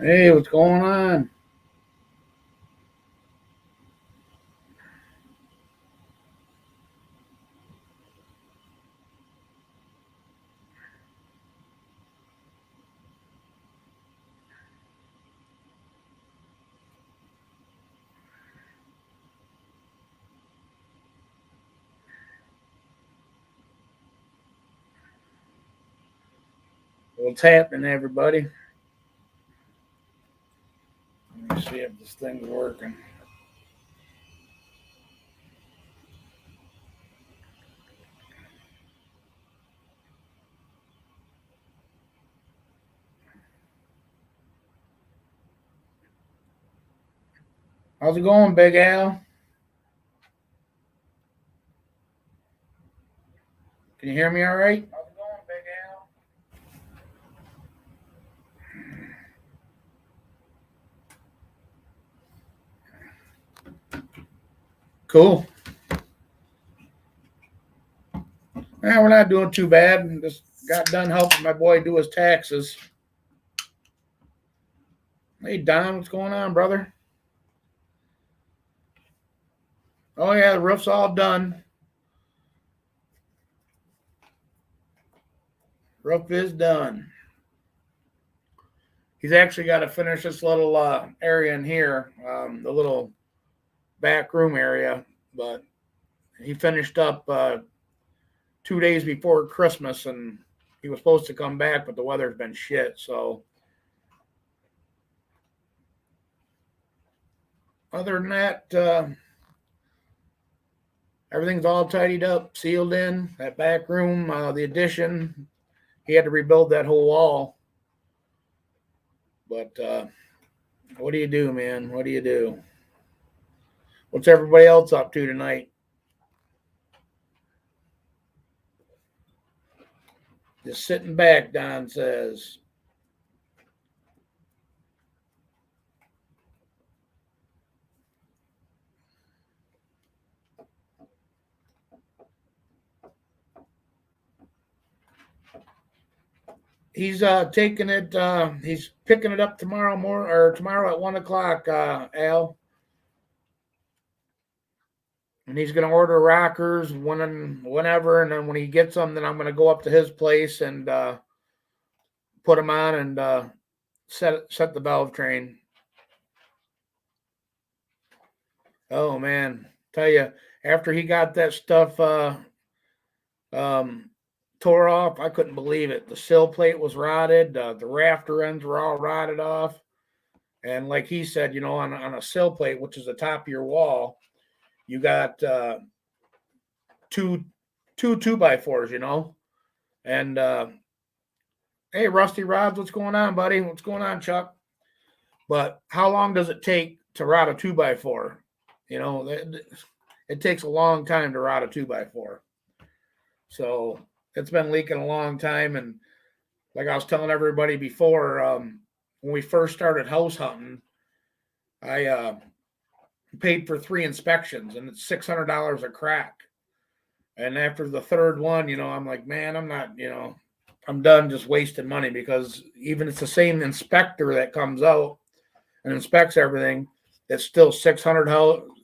Hey, what's going on? What's happening, everybody? Let me see if this thing's working. How's it going, Big Al? Can you hear me all right? How's it going, Big Al? Cool. We're not doing too bad. Just got done helping my boy do his taxes. Hey, Don, what's going on, brother? Oh, yeah, the roof's all done. Roof is done. He's actually got to finish this little area in here, the little back room area, but he finished up 2 days before Christmas, and he was supposed to come back, but the weather's been shit. So, other than that, everything's all tidied up, sealed in. That back room, the addition, he had to rebuild that whole wall. But what do you do, man? What do you do? What's everybody else up to tonight? Just sitting back, Don says. He's taking it. He's picking it up tomorrow or tomorrow at 1 o'clock. Al, and he's going to order rockers whenever, and then when he gets them, then I'm going to go up to his place and put them on and set the valve train. Oh man, tell you, after he got that stuff um, tore off, I couldn't believe it. The sill plate was rotted, the rafter ends were all rotted off, and like he said, on a sill plate, which is the top of your wall, you got two 2x4s, and hey, Rusty Rods, what's going on, buddy? What's going on, Chuck? But how long does it take to rot a 2x4? It takes a long time to rot a 2x4. So it's been leaking a long time. And like I was telling everybody before, when we first started house hunting, I paid for 3 inspections, and it's $600 a crack. And after the third one, I'm like, man, I'm not, I'm done just wasting money, because even it's the same inspector that comes out and inspects everything. It's still 600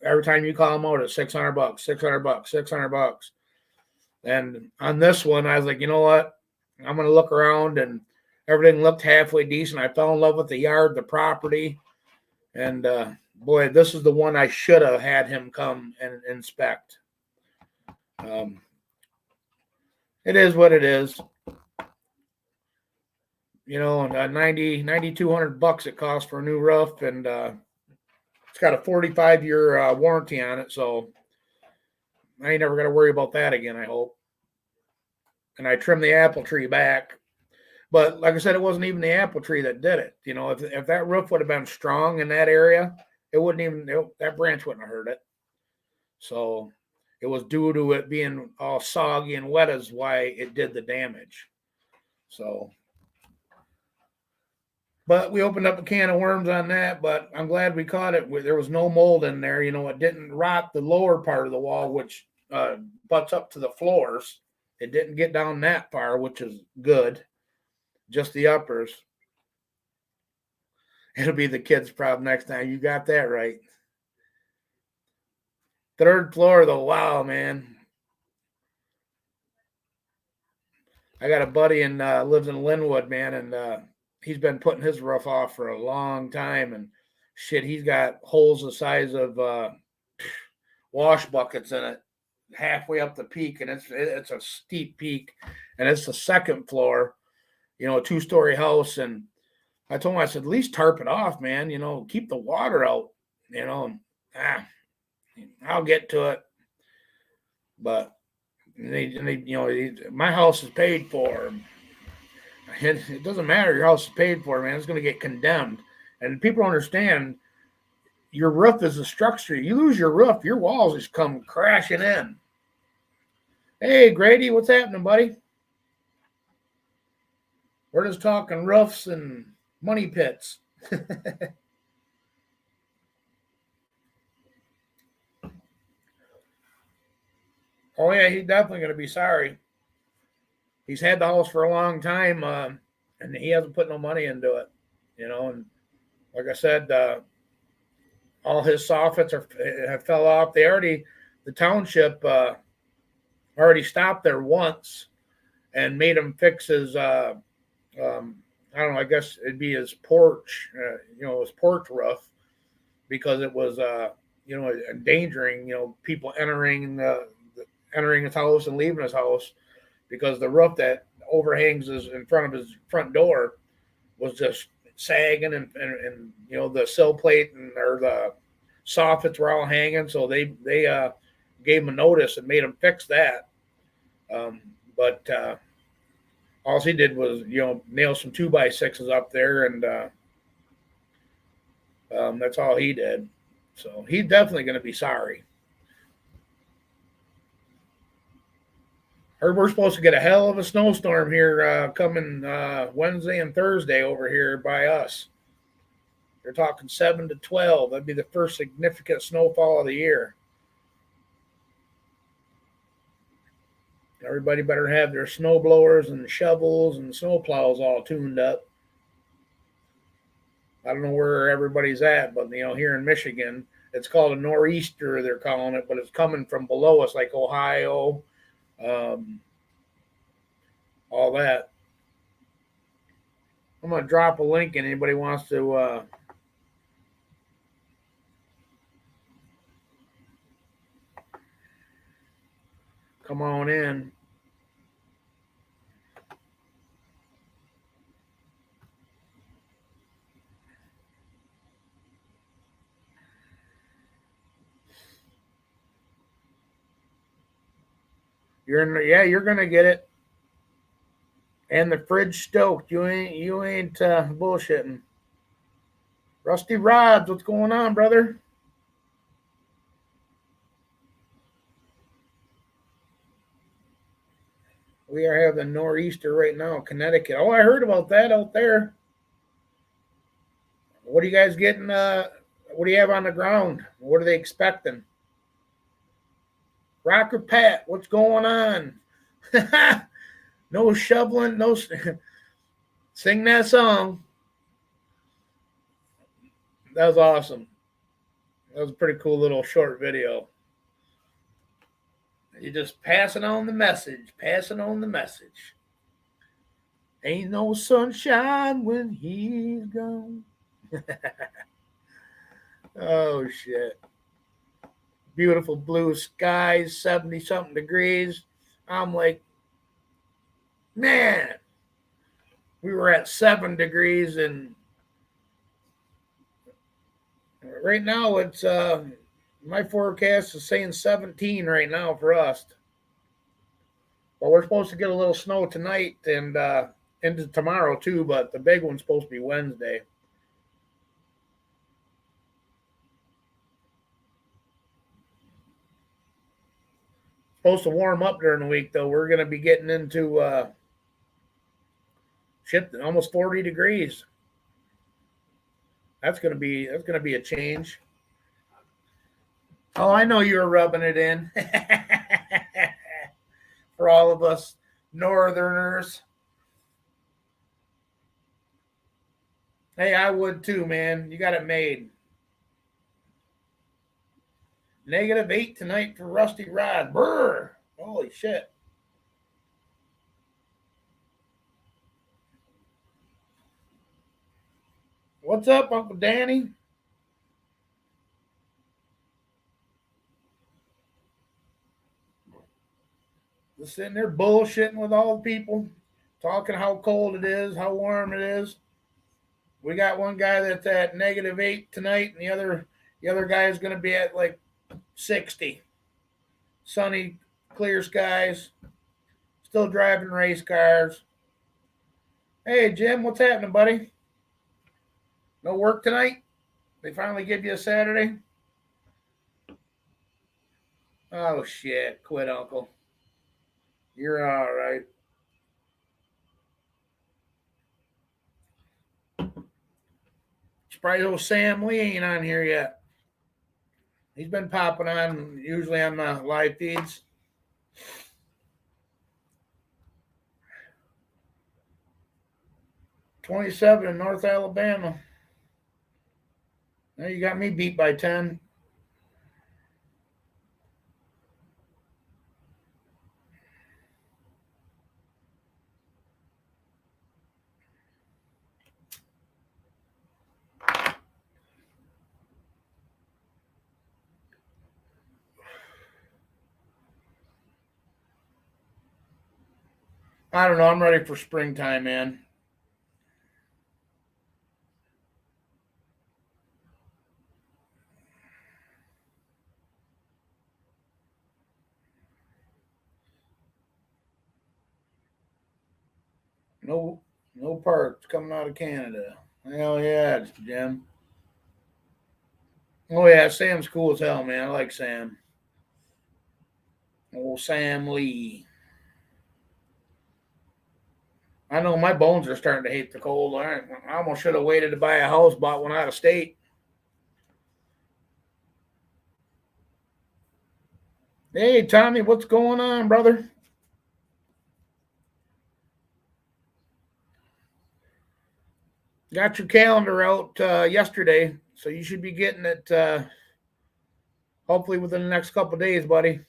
every time you call them out. It's $600, $600, $600. And on this one, I was like, you know what? I'm gonna look around, and everything looked halfway decent. I fell in love with the yard, the property, and boy, this is the one I should have had him come and inspect. Um, it is what it is. 9,200 bucks it costs for a new roof, and it's got a 45-year warranty on it, so I ain't never got to worry about that again, I hope. And I trimmed the apple tree back. But like I said, it wasn't even the apple tree that did it. If that roof would have been strong in that area, that branch wouldn't have hurt it. So it was due to it being all soggy and wet is why it did the damage. So, but we opened up a can of worms on that, but I'm glad we caught it. There was no mold in there. It didn't rot the lower part of the wall, which butts up to the floors. It didn't get down that far, which is good. Just the uppers. It'll be the kids' problem next time. You got that right. Third floor, though. Wow, man. I got a buddy and lives in Linwood, man, and he's been putting his roof off for a long time, and shit, he's got holes the size of wash buckets in it, halfway up the peak, and it's a steep peak, and it's the second floor, a 2-story house, and I told him, I said, at least tarp it off, man, keep the water out, and, I'll get to it, but my house is paid for. It doesn't matter. Your house is paid for, man. It's going to get condemned. And people understand your roof is a structure. You lose your roof, your walls just come crashing in. Hey, Grady, what's happening, buddy? We're just talking roofs and money pits. Oh, yeah, he's definitely going to be sorry. He's had the house for a long time, and he hasn't put no money into it, and like I said, all his soffits have fell off. The township already stopped there once and made him fix his, I don't know, I guess it'd be his porch, his porch roof, because it was, endangering, people entering his house and leaving his house, because the roof that overhangs in front of his front door was just sagging, and the sill plate or the soffits were all hanging. So they gave him a notice and made him fix that. But all he did was nail some 2x6s up there, and that's all he did. So he's definitely going to be sorry. Heard we're supposed to get a hell of a snowstorm here coming Wednesday and Thursday over here by us. They're talking 7 to 12. That'd be the first significant snowfall of the year. Everybody better have their snow blowers and shovels and snow plows all tuned up. I don't know where everybody's at, but here in Michigan, it's called a nor'easter, they're calling it, but it's coming from below us, like Ohio, all that. I'm going to drop a link and anybody wants to come on in. You're gonna get it. And the fridge stoked. You ain't bullshitting. Rusty Rods, what's going on, brother? We are having nor'easter right now in Connecticut. Oh, I heard about that out there. What are you guys getting? What do you have on the ground? What are they expecting? Rocker Pat, what's going on? No shoveling, no. Sing that song. That was awesome. That was a pretty cool little short video. You're just passing on the message, passing on the message. Ain't no sunshine when he's gone. Oh, shit. Beautiful blue skies, 70 something degrees. I'm like, man, we were at 7 degrees, and right now it's my forecast is saying 17 right now for us. Well, we're supposed to get a little snow tonight and into tomorrow too, but the big one's supposed to be Wednesday. Supposed to warm up during the week though. We're going to be getting into shit almost 40 degrees. That's going to be a change. Oh, I know you're rubbing it in. For all of us northerners. Hey, I would too, man. You got it made. -8 tonight for Rusty Rod. Brr. Holy shit. What's up, Uncle Danny? Just sitting there bullshitting with all the people, talking how cold it is, how warm it is. We got one guy that's at -8 tonight, and the other guy is going to be at like 60. Sunny, clear skies. Still driving race cars. Hey Jim, what's happening, buddy? No work tonight? They finally give you a Saturday? Oh shit! Quit, Uncle. You're all right. Surprised old Sam Lee ain't on here yet. He's been popping on usually on the live feeds. 27 in North Alabama. Now you got me beat by 10. I don't know. I'm ready for springtime, man. No, no parts coming out of Canada. Hell yeah, Jim. Oh yeah, Sam's cool as hell, man. I like Sam. Old Sam Lee. I know my bones are starting to hate the cold. I almost should have waited to buy a house, bought one out of state. Hey Tommy, what's going on, brother? Got your calendar out yesterday, so you should be getting it hopefully within the next couple of days, buddy.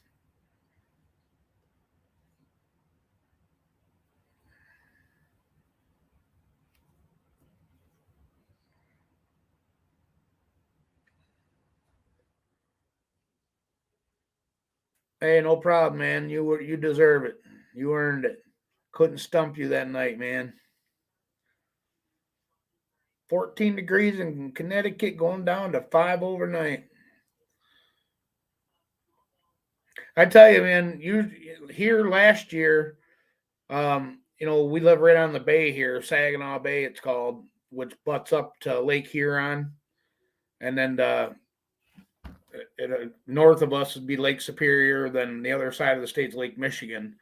Hey, no problem, man. You deserve it. You earned it. Couldn't stump you that night, man. 14 degrees in Connecticut, going down to 5 overnight. I tell you, man, you here last year, we live right on the bay here, Saginaw Bay, it's called, which butts up to Lake Huron, and then north of us would be Lake Superior. Then the other side of the state's Lake Michigan.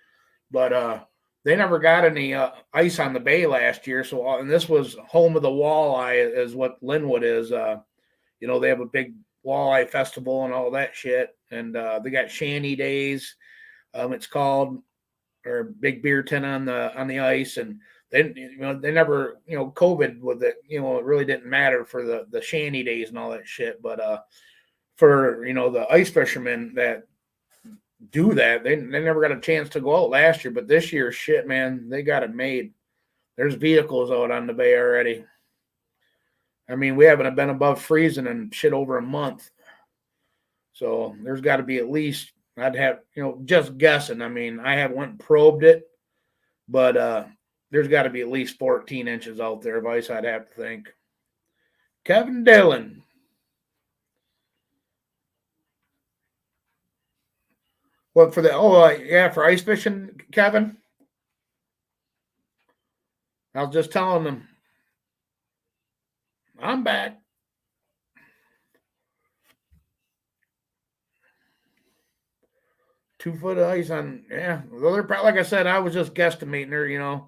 But they never got any ice on the bay last year. So, and this was home of the walleye, is what Linwood is. They have a big walleye festival and all that shit, and they got shanty days. It's called, or big beer tent on the ice, and they never COVID with it. It really didn't matter for the shanty days and all that shit, but for the ice fishermen that do that, they never got a chance to go out last year, but this year, shit, man, they got it made. There's vehicles out on the bay already. I mean, we haven't been above freezing in shit over a month. So there's got to be at least, I'd have, just guessing. I mean, I haven't went and probed it, but there's got to be at least 14 inches out there of ice, I'd have to think. Kevin Dillon. What for the, yeah, for ice fishing, Kevin? I was just telling them, I'm back. 2 foot of ice on, yeah. Well, they're probably, like I said, I was just guesstimating there.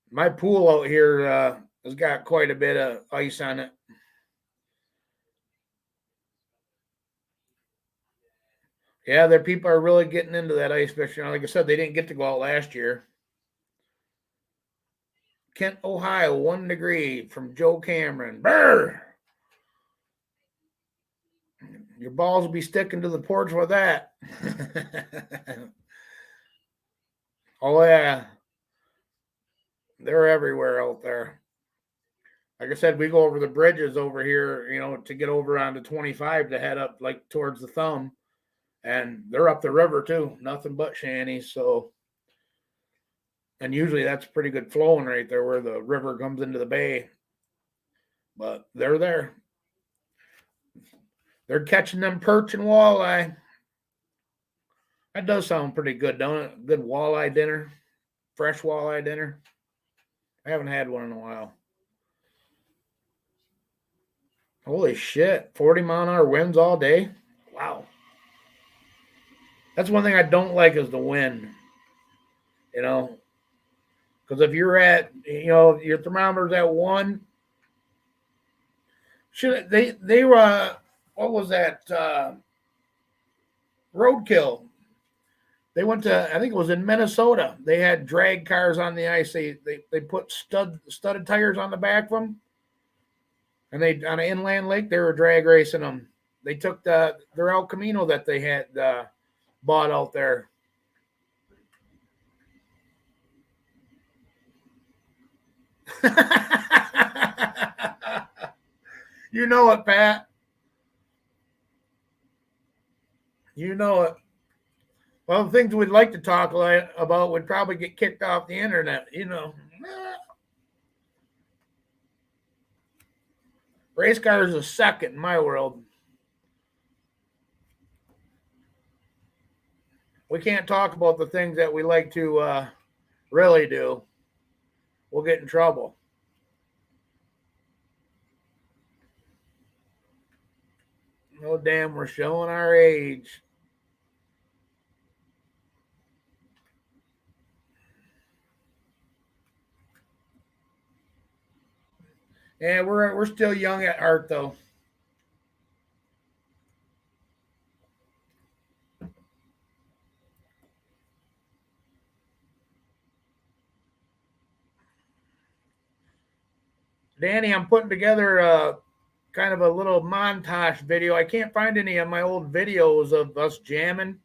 My pool out here has got quite a bit of ice on it. Yeah, their people are really getting into that ice fishing. Like I said, they didn't get to go out last year. Kent, Ohio, 1 degree from Joe Cameron. Brr! Your balls will be sticking to the porch with that. Oh, yeah. They're everywhere out there. Like I said, we go over the bridges over here, to get over onto 25 to head up like towards the thumb. And they're up the river too. Nothing but shanties. So, and usually that's pretty good flowing right there where the river comes into the bay. But they're there. They're catching them perch and walleye. That does sound pretty good, don't it? Good walleye dinner. Fresh walleye dinner. I haven't had one in a while. Holy shit. 40-mile-an-hour winds all day? Wow. That's one thing I don't like is the wind. Because if you're at, your thermometer's at 1, should they were, what was that? Roadkill. They went to, I think it was in Minnesota. They had drag cars on the ice. They put studded tires on the back of them, and they on an inland lake they were drag racing them. They took their El Camino that they had bought out there. You know it, Pat. You know it. Well, the things we'd like to talk about would probably get kicked off the internet. Race cars are second in my world. We can't talk about the things that we like to really do. We'll get in trouble. Oh, damn, we're showing our age. Yeah, we're still young at heart, though. Danny, I'm putting together kind of a little montage video. I can't find any of my old videos of us jamming,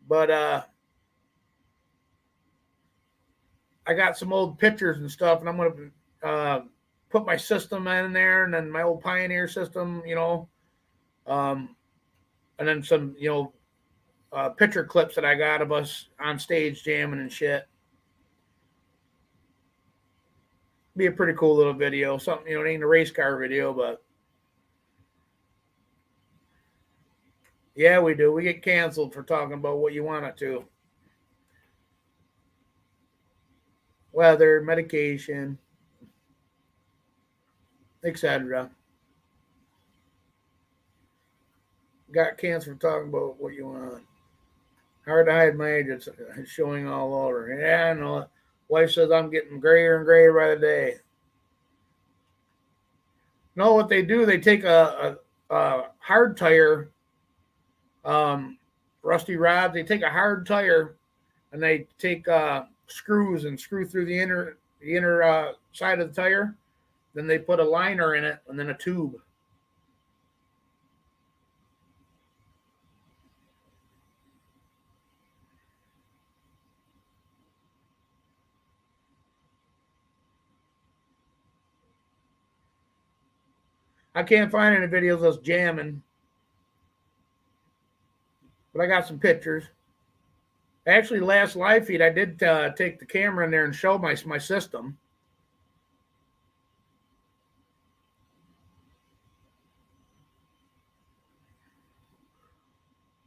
but I got some old pictures and stuff, and I'm going to put my system in there, and then my old Pioneer system, and then some, picture clips that I got of us on stage jamming and shit. Be a pretty cool little video. Something, it ain't a race car video, but yeah, we do. We get canceled for talking about what you want it to. Weather, medication, etc. Got canceled for talking about what you want. Hard to hide my age. It's showing all over. Yeah, I know. Wife says I'm getting grayer and grayer by the day. No, what they do, they take a hard tire, rusty rods. They take a hard tire, and they take screws and screw through the inner side of the tire. Then they put a liner in it, and then a tube. I can't find any videos of us jamming, but I got some pictures. Actually, last live feed, I did take the camera in there and show my system.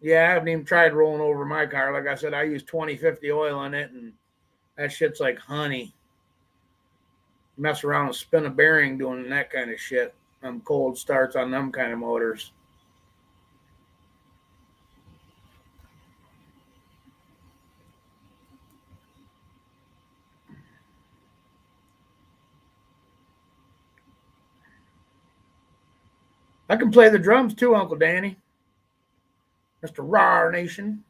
Yeah, I haven't even tried rolling over my car. Like I said, I use 2050 oil in it, and that shit's like honey. Mess around and spin a bearing doing that kind of shit. Cold starts on them kind of motors. I can play the drums too, Uncle Danny. Mr. Rar Nation.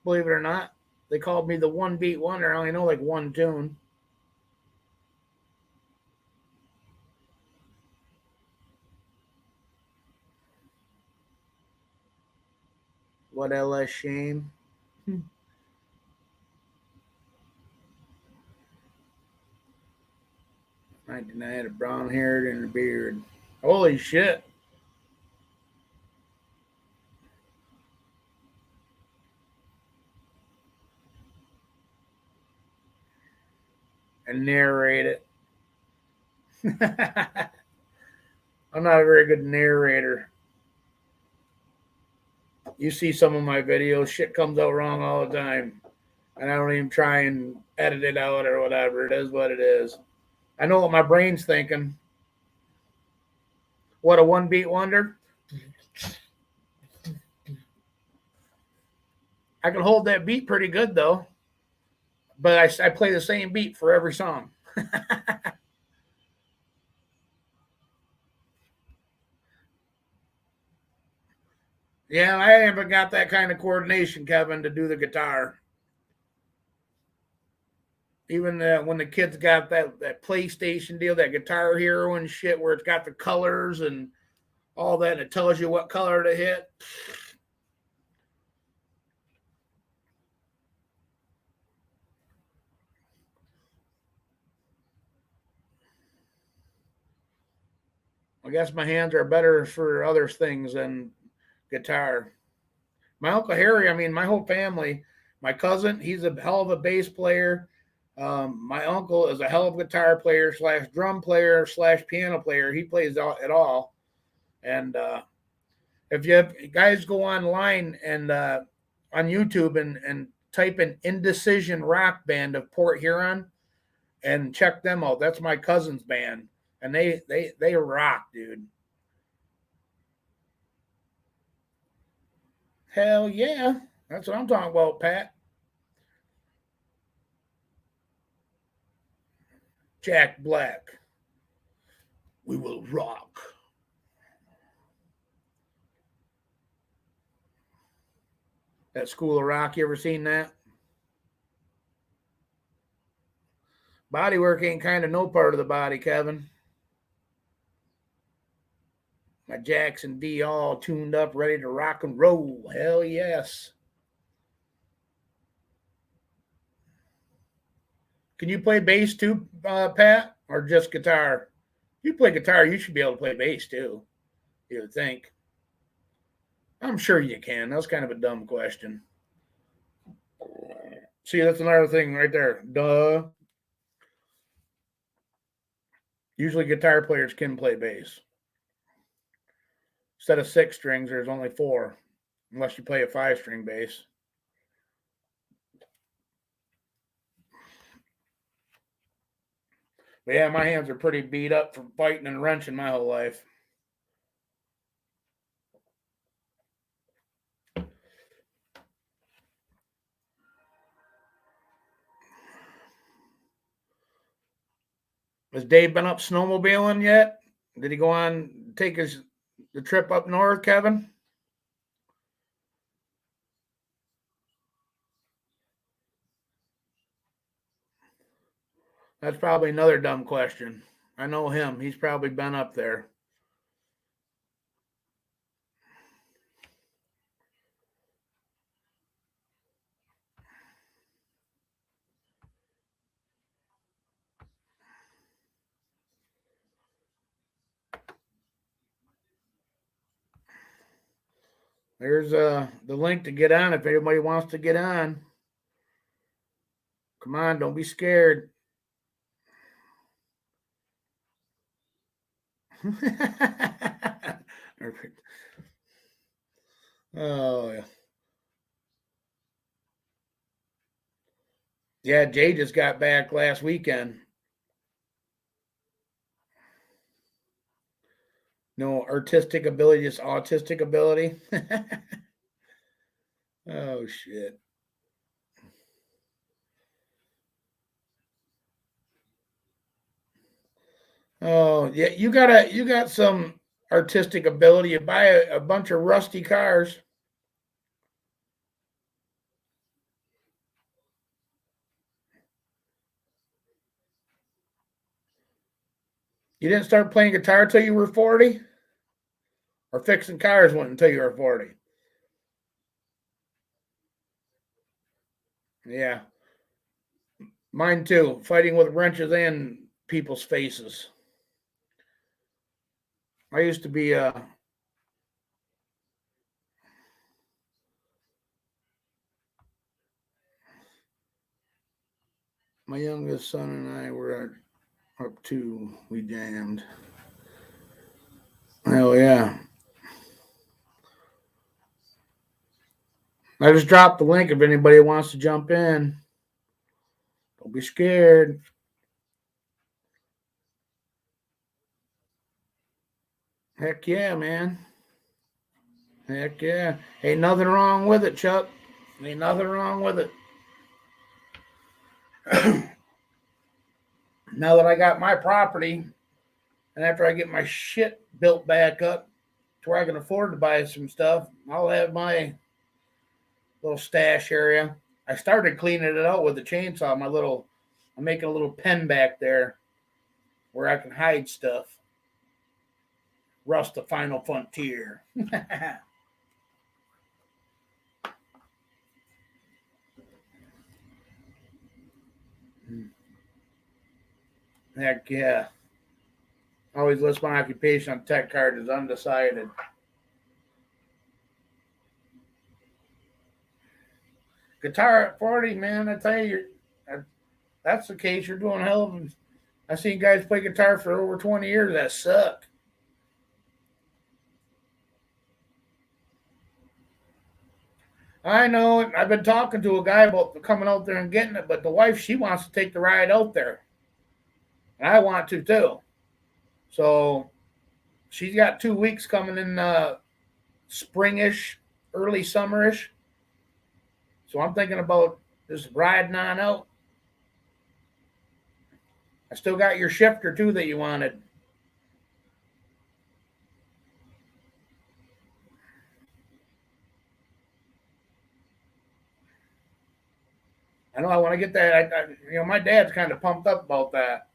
Believe it or not, they called me the one beat wonder. I only know like one tune. What LS shame? 99, a brown haired and a beard. Holy shit. And narrate it. I'm not a very good narrator. You see some of my videos, shit comes out wrong all the time. And I don't even try and edit it out or whatever. It is what it is. I know what my brain's thinking. What a one beat wonder. I can hold that beat pretty good though. But I play the same beat for every song. Yeah, I haven't got that kind of coordination, Kevin, to do the guitar. Even when the kids got that PlayStation deal, that Guitar Hero and shit, where it's got the colors and all that, and it tells you what color to hit. I guess my hands are better for other things than guitar. My Uncle Harry, I mean, my whole family, my cousin, he's a hell of a bass player. My uncle is a hell of a guitar player slash drum player slash piano player. He plays it all. And if you guys go online and on YouTube and type in Indecision Rock Band of Port Huron and check them out. That's my cousin's band, and they rock, dude. Hell yeah, that's what I'm talking about, Pat. Jack Black, we will rock. That School of Rock, you ever seen that? Bodywork ain't kind of no part of the body, Kevin. My Jackson D all tuned up, ready to rock and roll. Hell yes. Can you play bass too, Pat, or just guitar? You play guitar, you should be able to play bass too. You would think. I'm sure you can. That's kind of a dumb question. See, that's another thing right there. Duh. Usually, guitar players can play bass. Instead of six strings, there's only four, unless you play a five-string bass. But yeah, my hands are pretty beat up from fighting and wrenching my whole life. Has Dave been up snowmobiling yet? Did he go on take the trip up north, Kevin? That's probably another dumb question. I know him. He's probably been up there. There's the link to get on if anybody wants to get on. Come on, don't be scared. Oh yeah. Yeah, Jay just got back last weekend. No artistic ability, just autistic ability. Oh shit. Oh yeah, you got some artistic ability. You buy a bunch of rusty cars. You didn't start playing guitar till you were 40? Or fixing cars went until you were 40? Yeah, mine too. Fighting with wrenches and people's faces. I used to be my youngest son and I were up to we jammed. Hell yeah! I just dropped the link if anybody wants to jump in. Don't be scared. Heck yeah, man. Heck yeah. Ain't nothing wrong with it, Chuck. Ain't nothing wrong with it. Now that I got my property, and after I get my shit built back up to where I can afford to buy some stuff, I'll have my little stash area. I started cleaning it out with a chainsaw. I'm making a little pen back there where I can hide stuff. Rust the final frontier. Heck yeah. I always list my occupation on tech card as undecided. Guitar at 40, man, I tell you, that's the case. You're doing hell of. I've seen guys play guitar for over 20 years that suck. I know. I've been talking to a guy about coming out there and getting it, but the wife, she wants to take the ride out there. And I want to too. So she's got 2 weeks coming in springish, early summerish. So I'm thinking about just riding on out. I still got your shifter too that you wanted. I know I want to get that. My dad's kind of pumped up about that.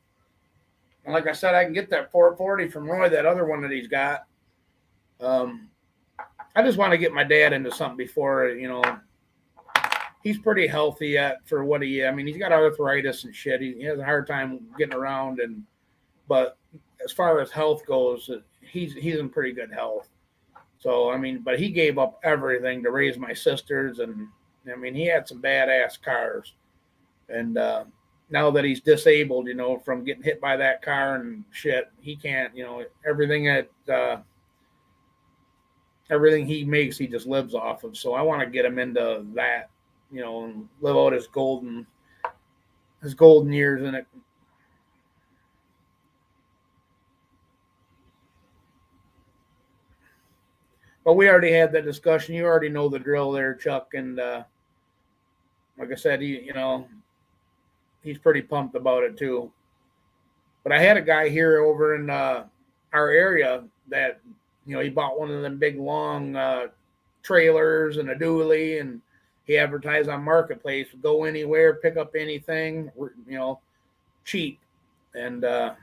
And like I said, I can get that 440 from Roy, that other one that he's got. Um, I just want to get my dad into something before, he's pretty healthy yet for what he. I mean, he's got arthritis and shit. He has a hard time getting around, but as far as health goes, he's in pretty good health. So I mean, but he gave up everything to raise my sisters, and I mean, he had some badass cars, and now that he's disabled, from getting hit by that car and shit, he can't, everything he makes, he just lives off of. So I want to get him into that, and live out his golden years in it. But we already had that discussion. You already know the drill there, Chuck. And like I said, he's pretty pumped about it too. But I had a guy here over in our area that he bought one of them big long trailers and a dually, and he advertised on Marketplace, go anywhere, pick up anything, cheap. And I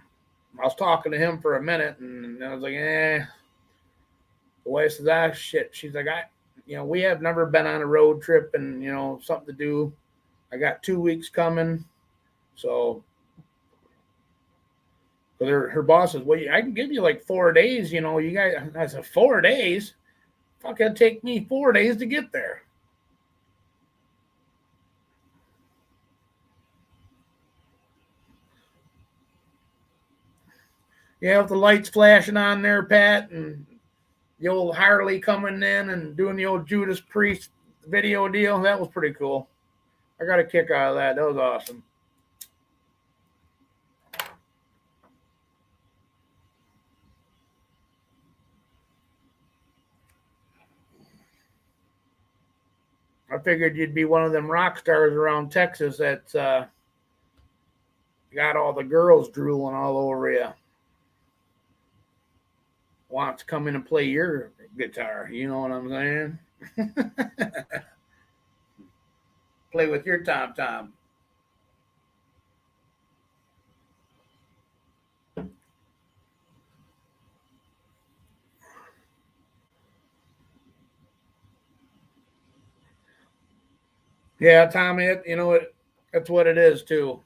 was talking to him for a minute, and I was like, The wife says, shit. She's like, we have never been on a road trip, and something to do. I got 2 weeks coming, so. But her boss says, well, I can give you like 4 days. You guys. I said, 4 days. Fucking take me 4 days to get there. Yeah, with the lights flashing on there, Pat, and the old Harley coming in and doing the old Judas Priest video deal. That was pretty cool. I got a kick out of that. That was awesome. I figured you'd be one of them rock stars around Texas that's got all the girls drooling all over you. Wants to come in and play your guitar. You know what I'm saying? Play with your tom tom. Yeah, Tommy, that's what it is too.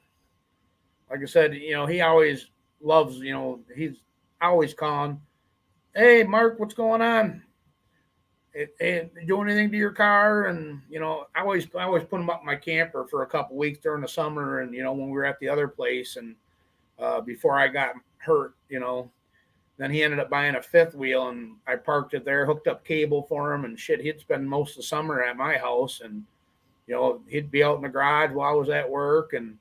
Like I said, he always loves, he's always calling. Hey, Mark, what's going on? Hey, doing anything to your car? And I always put him up in my camper for a couple weeks during the summer, and when we were at the other place, and before I got hurt, then he ended up buying a fifth wheel, and I parked it there, hooked up cable for him, and shit. He'd spend most of the summer at my house, and he'd be out in the garage while I was at work, and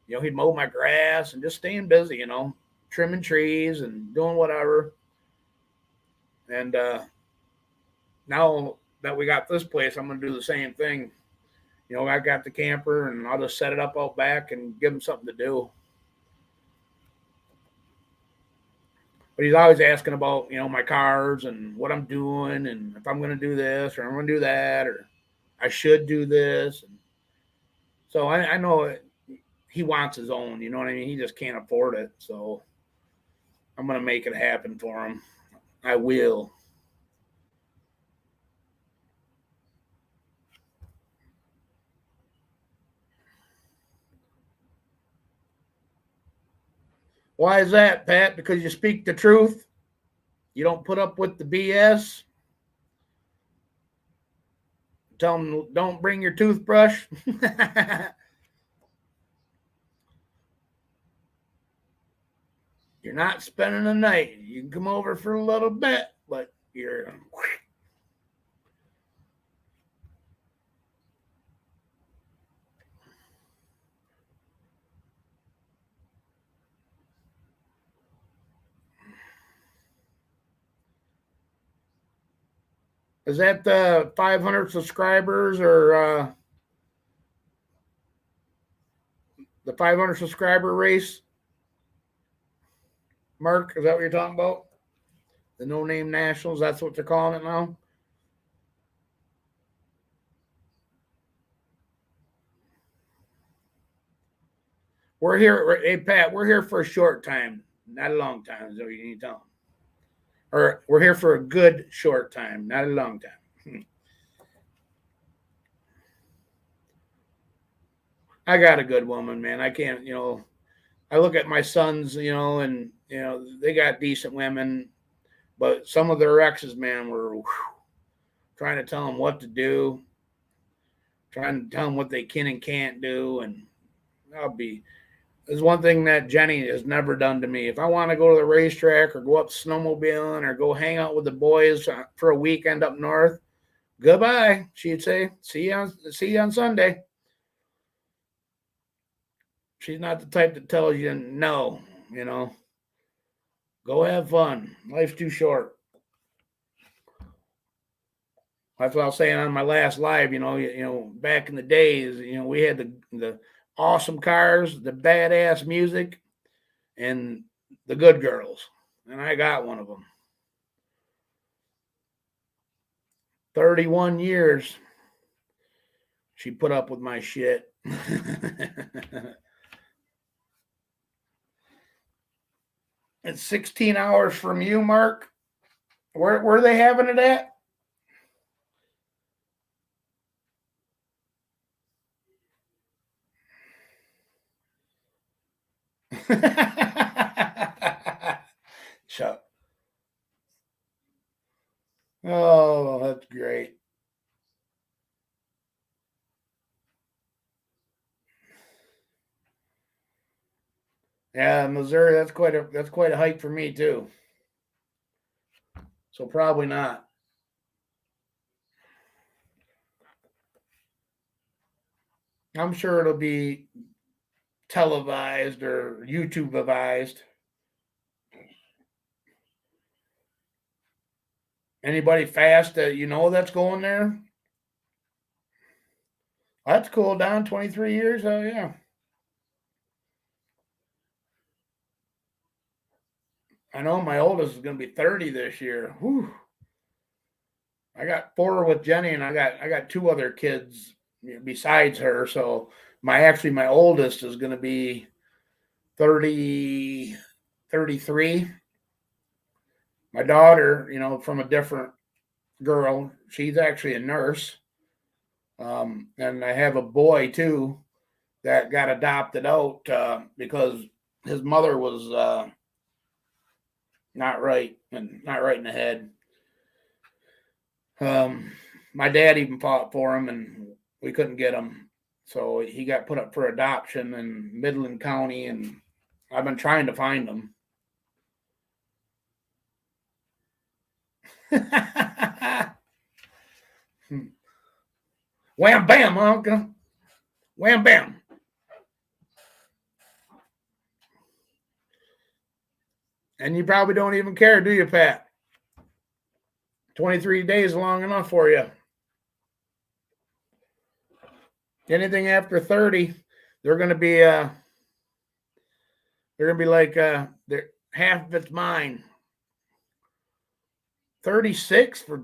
he'd mow my grass and just staying busy, trimming trees and doing whatever. And now that we got this place, I'm gonna do the same thing. I got the camper, and I'll just set it up out back and give him something to do. But he's always asking about my cars and what I'm doing, and if I'm gonna do this or I'm gonna do that, or I should do this. And so I know he wants his own. You know what I mean? He just can't afford it. So I'm gonna make it happen for him. I will. Why is that, Pat? Because you speak the truth. You don't put up with the BS. Tell them don't bring your toothbrush. You're not spending the night. You can come over for a little bit, but you're. Is that the 500 subscribers or the 500 subscriber race? Mark, is that what you're talking about? The No Name Nationals, that's what they're calling it now. We're here, hey Pat. We're here for a short time, not a long time. Is what you need to tell them. Or we're here for a good short time, not a long time. I got a good woman, man. I can't, I look at my sons, and they got decent women, but some of their exes, man, were trying to tell them what to do, trying to tell them what they can and can't do, and I'll be. There's one thing that Jenny has never done to me. If I want to go to the racetrack or go up snowmobiling or go hang out with the boys for a weekend up north, goodbye. She'd say, see you on Sunday. She's not the type that tells you no, you know. Go have fun. Life's too short. That's what I was saying on my last live. Back in the days, we had the awesome cars, the badass music, and the good girls, and I got one of them. 31 years she put up with my shit. It's 16 hours from you, Mark. Where are they having it at? Chuck. Oh, that's great. Yeah, Missouri. That's quite a hike for me too. So probably not. I'm sure it'll be televised or YouTubeized. Anybody fast that that's going there? That's cool. Down 23 years. Oh yeah. I know my oldest is going to be 30 this year. Whew. I got four with Jenny, and I got two other kids besides her. So my oldest is going to be 30, 33. My daughter, from a different girl, she's actually a nurse. And I have a boy too that got adopted out because his mother was not right and not right in the head. Um, my dad even fought for him, and we couldn't get him, so he got put up for adoption in Midland County, and I've been trying to find him. Wham bam, uncle. Wham bam. And you probably don't even care, do you, Pat? 23 days long enough for you. Anything after 30, they're going to be like half of it's mine. 36 for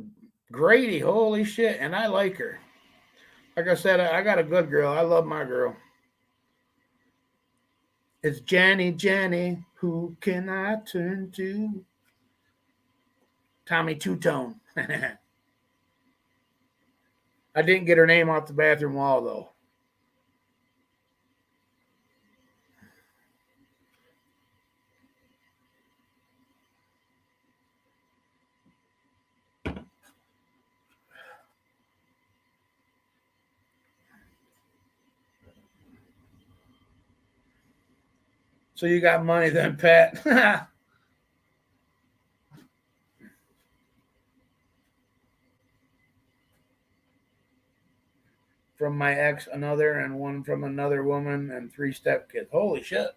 Grady. Holy shit. And I like her. Like I said, I got a good girl. I love my girl. It's Jenny. Who can I turn to? Tommy Two Tone. I didn't get her name off the bathroom wall, though. So you got money then, Pat. From my ex, another, and one from another woman, and 3 stepkids. Holy shit.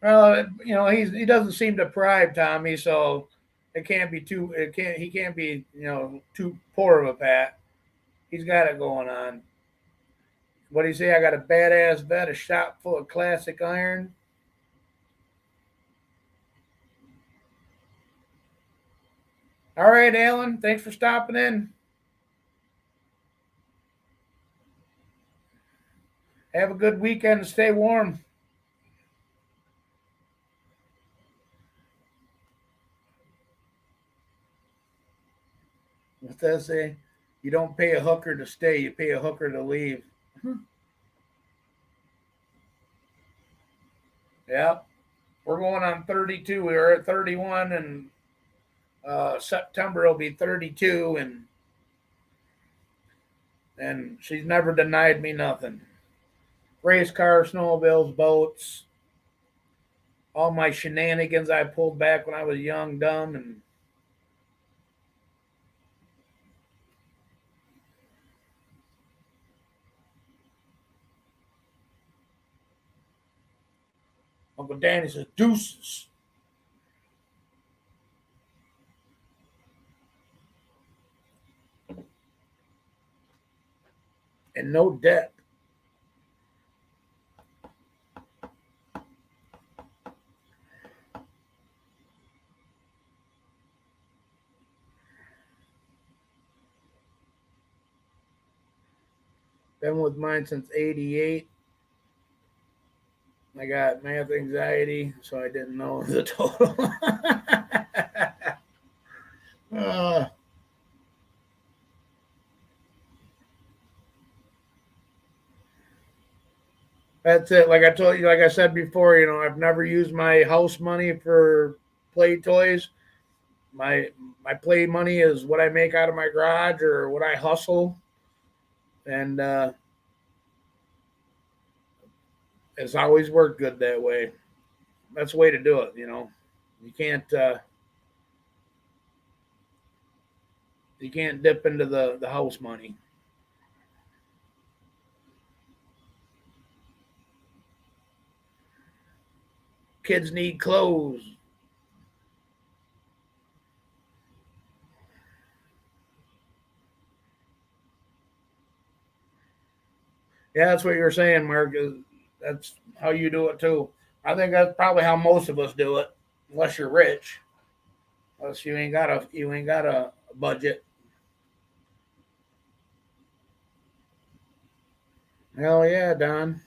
Well, he doesn't seem deprived, Tommy, so it can't be too it can't he can't be, too poor of a Pat. He's got it going on. What do you say? I got a badass vet, a shop full of classic iron. All right, Alan, thanks for stopping in. Have a good weekend and stay warm. What does that say? You don't pay a hooker to stay, you pay a hooker to leave. Yeah, we're going on 32. We were at 31, and September will be 32, and she's never denied me nothing. Race cars, snowmobiles, boats, all my shenanigans I pulled back when I was young, dumb, and Uncle Danny says deuces. And no debt. Been with mine since '88. I got math anxiety, so I didn't know the total. uh, that's it. Like I told you, like I said before, I've never used my house money for play toys. My my play money is what I make out of my garage or what I hustle, and it's always worked good that way. That's the way to do it. You can't you can't dip into the house money. Kids need clothes. Yeah, that's what you're saying, Mark. That's how you do it too. I think that's probably how most of us do it, unless you're rich. Unless you ain't got a budget. Hell yeah, Don.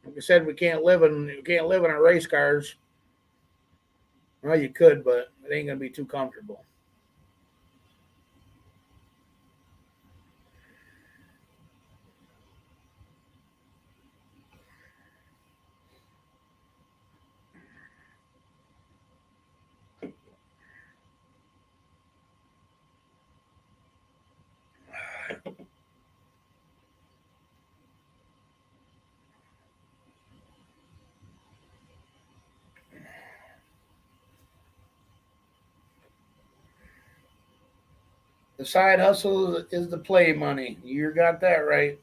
Like I said, we can't live in our race cars. Well, you could, but it ain't gonna be too comfortable. The side hustle is the play money. You got that right.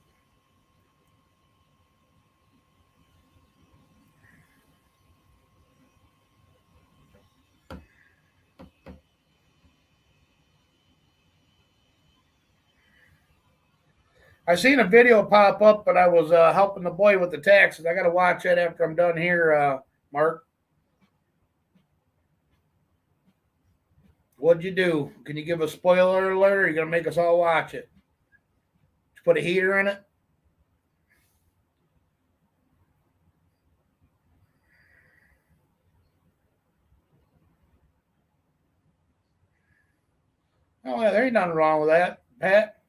I seen a video pop up, but I was helping the boy with the taxes. I got to watch that after I'm done here, Mark. What'd you do? Can you give a spoiler alert? Or are you gonna make us all watch it? Did you put a heater in it? Oh yeah, there ain't nothing wrong with that, Pat.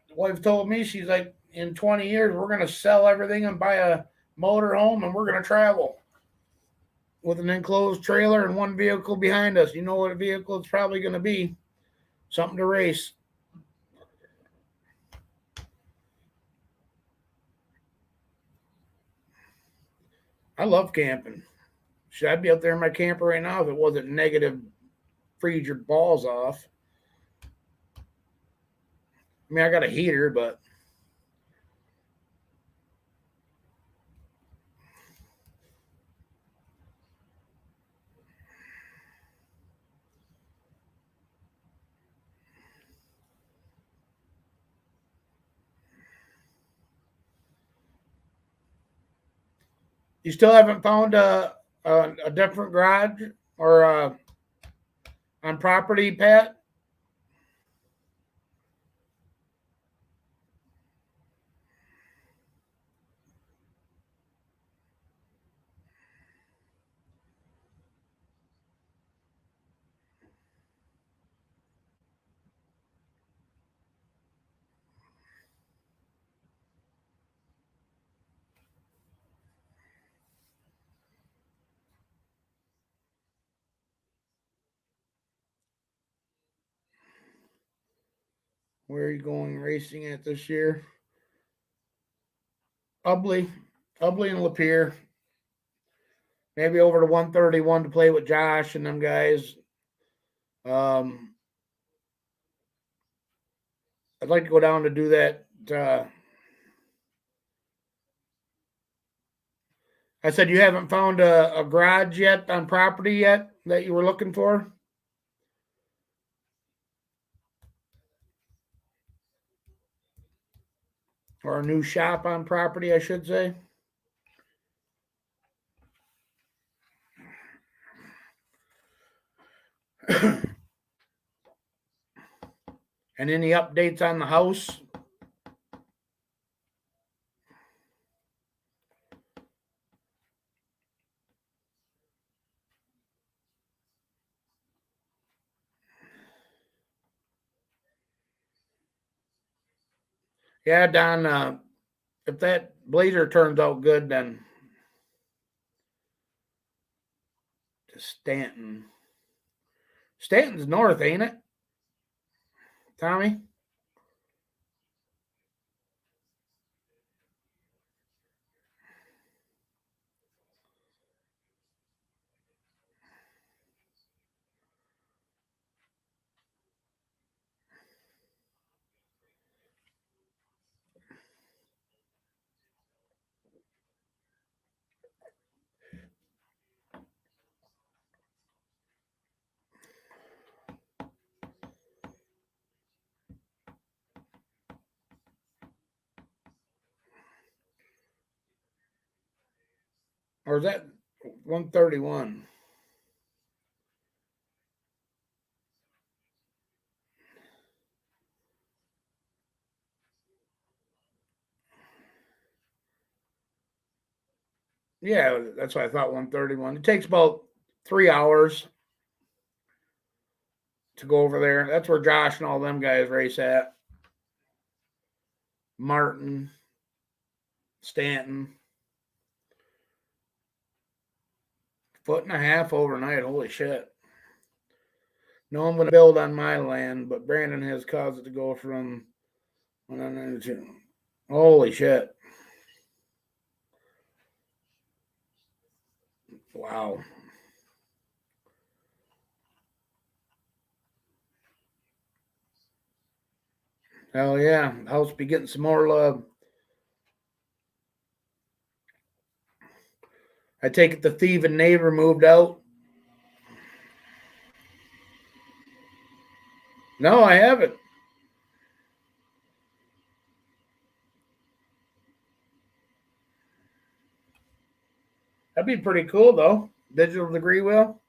The wife told me she's like, in 20 years we're gonna sell everything and buy a motor home and we're gonna travel with an enclosed trailer and one vehicle behind us. You know what vehicle it's probably gonna be? Something to race. I love camping. Should I be up there in my camper right now if it wasn't negative? Freeze your balls off. I mean, I got a heater, but you still haven't found a different garage or on property, Pat? Where are you going racing at this year? Ubley, Ubley and Lapeer. Maybe over to 131 to play with Josh and them guys. Um, I'd like to go down to do that. I said you haven't found a garage yet on property yet that you were looking for, or a new shop on property, I should say. And any updates on the house? Yeah, Don. If that blazer turns out good, then to Stanton. Stanton's north, ain't it, Tommy? Or is that 131? Yeah, that's what I thought. 131. It takes about 3 hours to go over there. That's where Josh and all them guys race at. Martin, Stanton. Foot and a half overnight. Holy shit. No, I'm going to build on my land, but Brandon has caused it to go from 192. Holy shit. Wow. Hell yeah. House be getting some more love. I take it the thieving neighbor moved out. No, I haven't. That'd be pretty cool though. Digital degree wheel.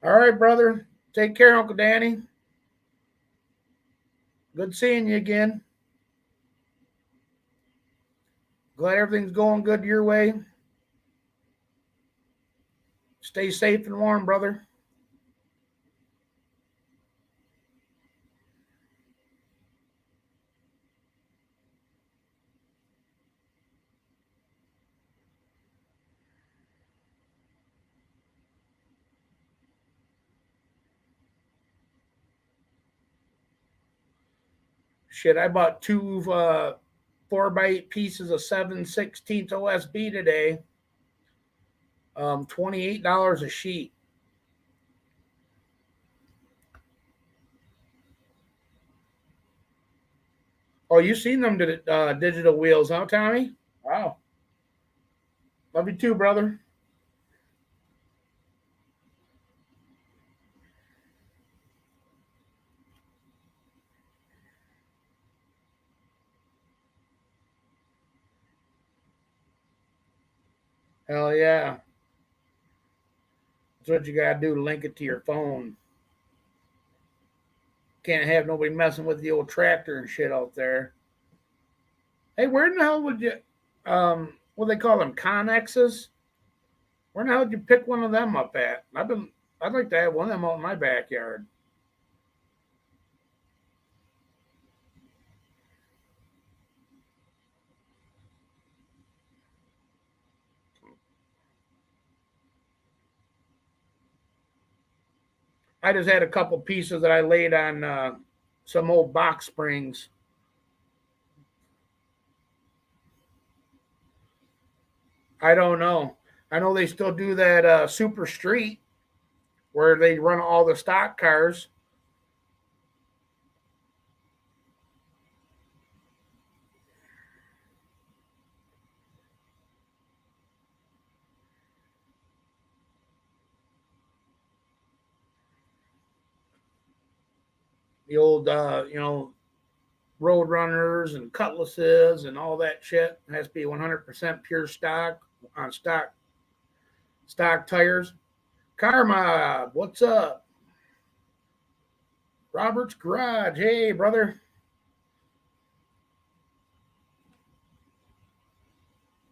All right, brother. Take care, Uncle Danny. Good seeing you again. Glad everything's going good your way. Stay safe and warm, brother. Shit, I bought two 4x8 pieces of 7/16 OSB today. $28 a sheet. Oh, you seen them digital wheels, huh, Tommy? Wow. Love you too, brother. Hell yeah. That's what you gotta do. Link it to your phone. Can't have nobody messing with the old tractor and shit out there. Hey, where in the hell would you what do they call them? Connexes? Where in the hell did you pick one of them up at? I'd like to have one of them out in my backyard. I just had a couple pieces that I laid on some old box springs. I don't know. I know they still do that super street where they run all the stock cars. The old, road runners and cutlasses and all that shit. It has to be 100% pure stock on stock tires. Karma, what's up? Robert's Garage. Hey, brother.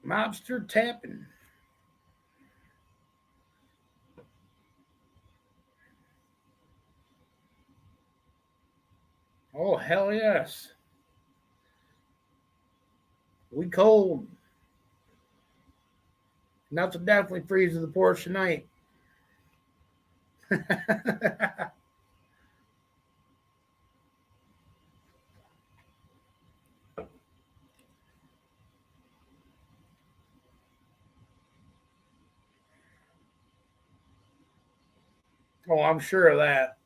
Mobster tapping. Oh, hell yes. We cold. Nothing definitely freezes the porch tonight. Oh, I'm sure of that.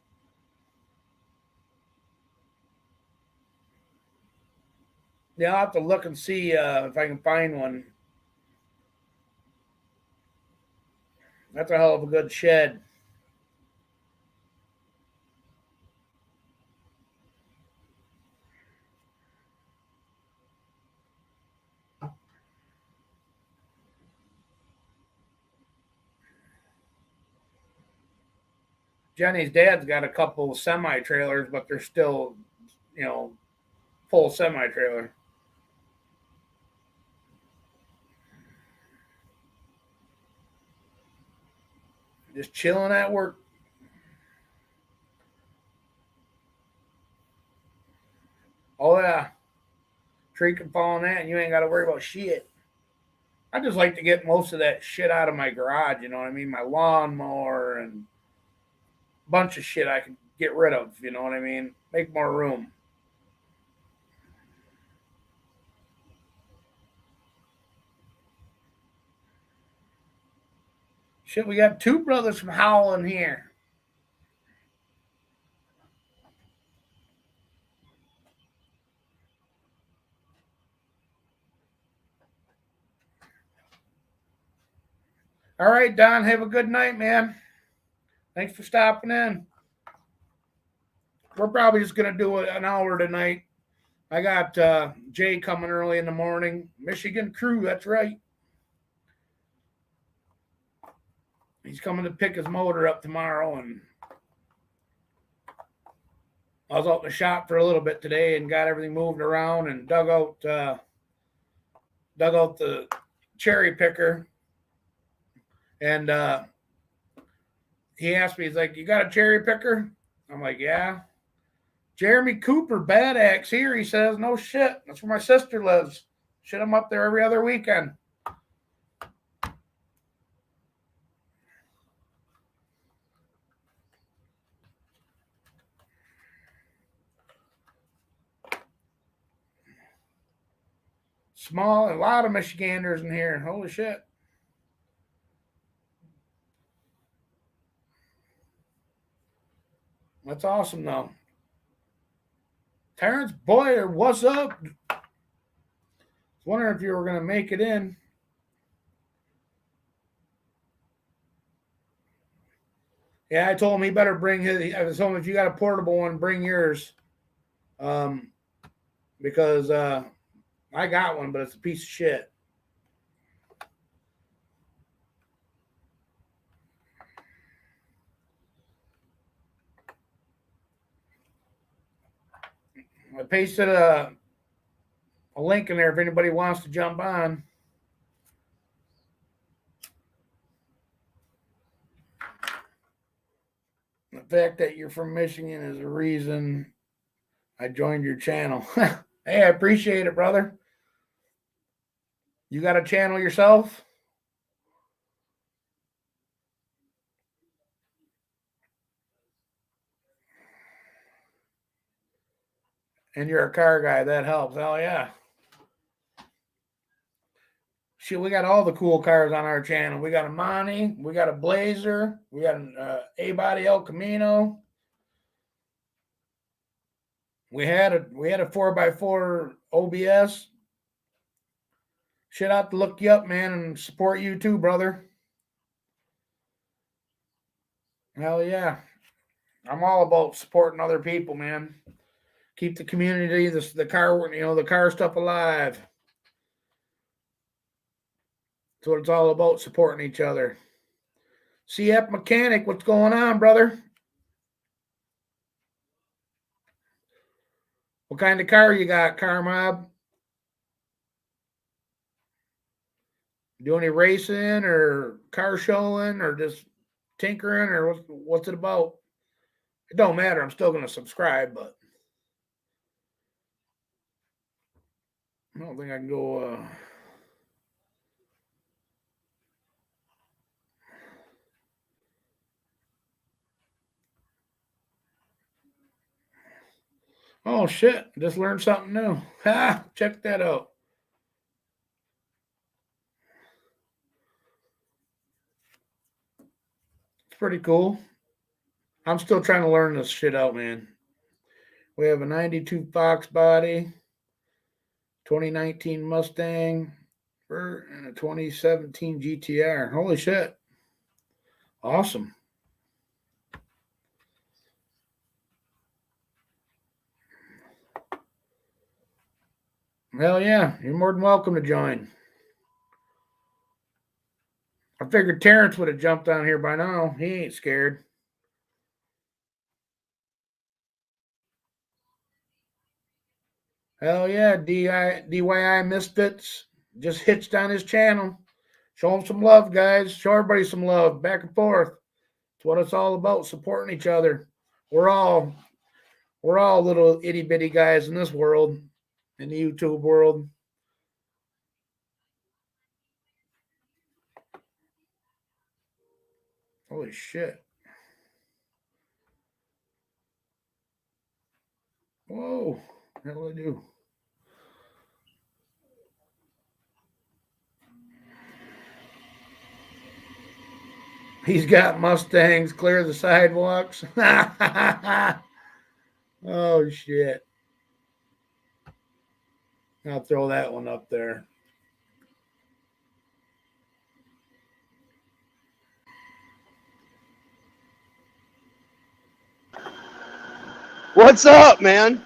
Yeah, I'll have to look and see if I can find one. That's a hell of a good shed. Jenny's dad's got a couple of semi trailers, but they're still, full semi trailer. Just chilling at work. Oh yeah, tree can fall on that, and you ain't got to worry about shit. I just like to get most of that shit out of my garage. You know what I mean? My lawnmower and a bunch of shit I can get rid of. You know what I mean? Make more room. Shit, we got two brothers from Howland here. All right, Don, have a good night, man. Thanks for stopping in. We're probably just going to do an hour tonight. I got Jay coming early in the morning. Michigan crew, that's right. He's coming to pick his motor up tomorrow, and I was out in the shop for a little bit today and got everything moved around and dug out the cherry picker. And he asked me, he's like, "You got a cherry picker?" I'm like, "Yeah." Jeremy Cooper, Bad Axe here. He says, "No shit. That's where my sister lives. Shit, I'm up there every other weekend." Small, a lot of Michiganders in here. Holy shit. That's awesome, though. Terrence Boyer, what's up? I was wondering if you were going to make it in. Yeah, I told him he better bring his. I told him if you got a portable one, bring yours. Um, because I got one, but it's a piece of shit. I pasted a link in there if anybody wants to jump on. The fact that you're from Michigan is a reason I joined your channel. Hey, I appreciate it, brother. You got a channel yourself? And you're a car guy. That helps. Hell yeah. Shit, we got all the cool cars on our channel. We got a Monty, we got a Blazer, we got an A-body El Camino. We had a 4x4 OBS. Shit, out to look you up, man, and support you too, brother. Hell yeah. I'm all about supporting other people, man. Keep the community, the car stuff alive. That's what it's all about, supporting each other. CF Mechanic, what's going on, brother? What kind of car you got, Car Mob? Do any racing or car showing or just tinkering or what's it about? It don't matter. I'm still going to subscribe, but I don't think I can go. Oh shit! Just learned something new. Ha! Check that out. It's pretty cool. I'm still trying to learn this shit out, man. We have a 92 Fox body, 2019 Mustang, and a 2017 GTR. Holy shit. Awesome. Hell yeah. You're more than welcome to join. I figured Terrence would have jumped on here by now. He ain't scared. Hell yeah, DIY Misfits just hitched on his channel. Show him some love, guys. Show everybody some love. Back and forth. It's what it's all about, supporting each other. We're all we're all little itty bitty guys in this world, in the YouTube world. Holy shit. Whoa. Hell I do. He's got Mustangs clear the sidewalks. Oh shit. I'll throw that one up there. What's up, man?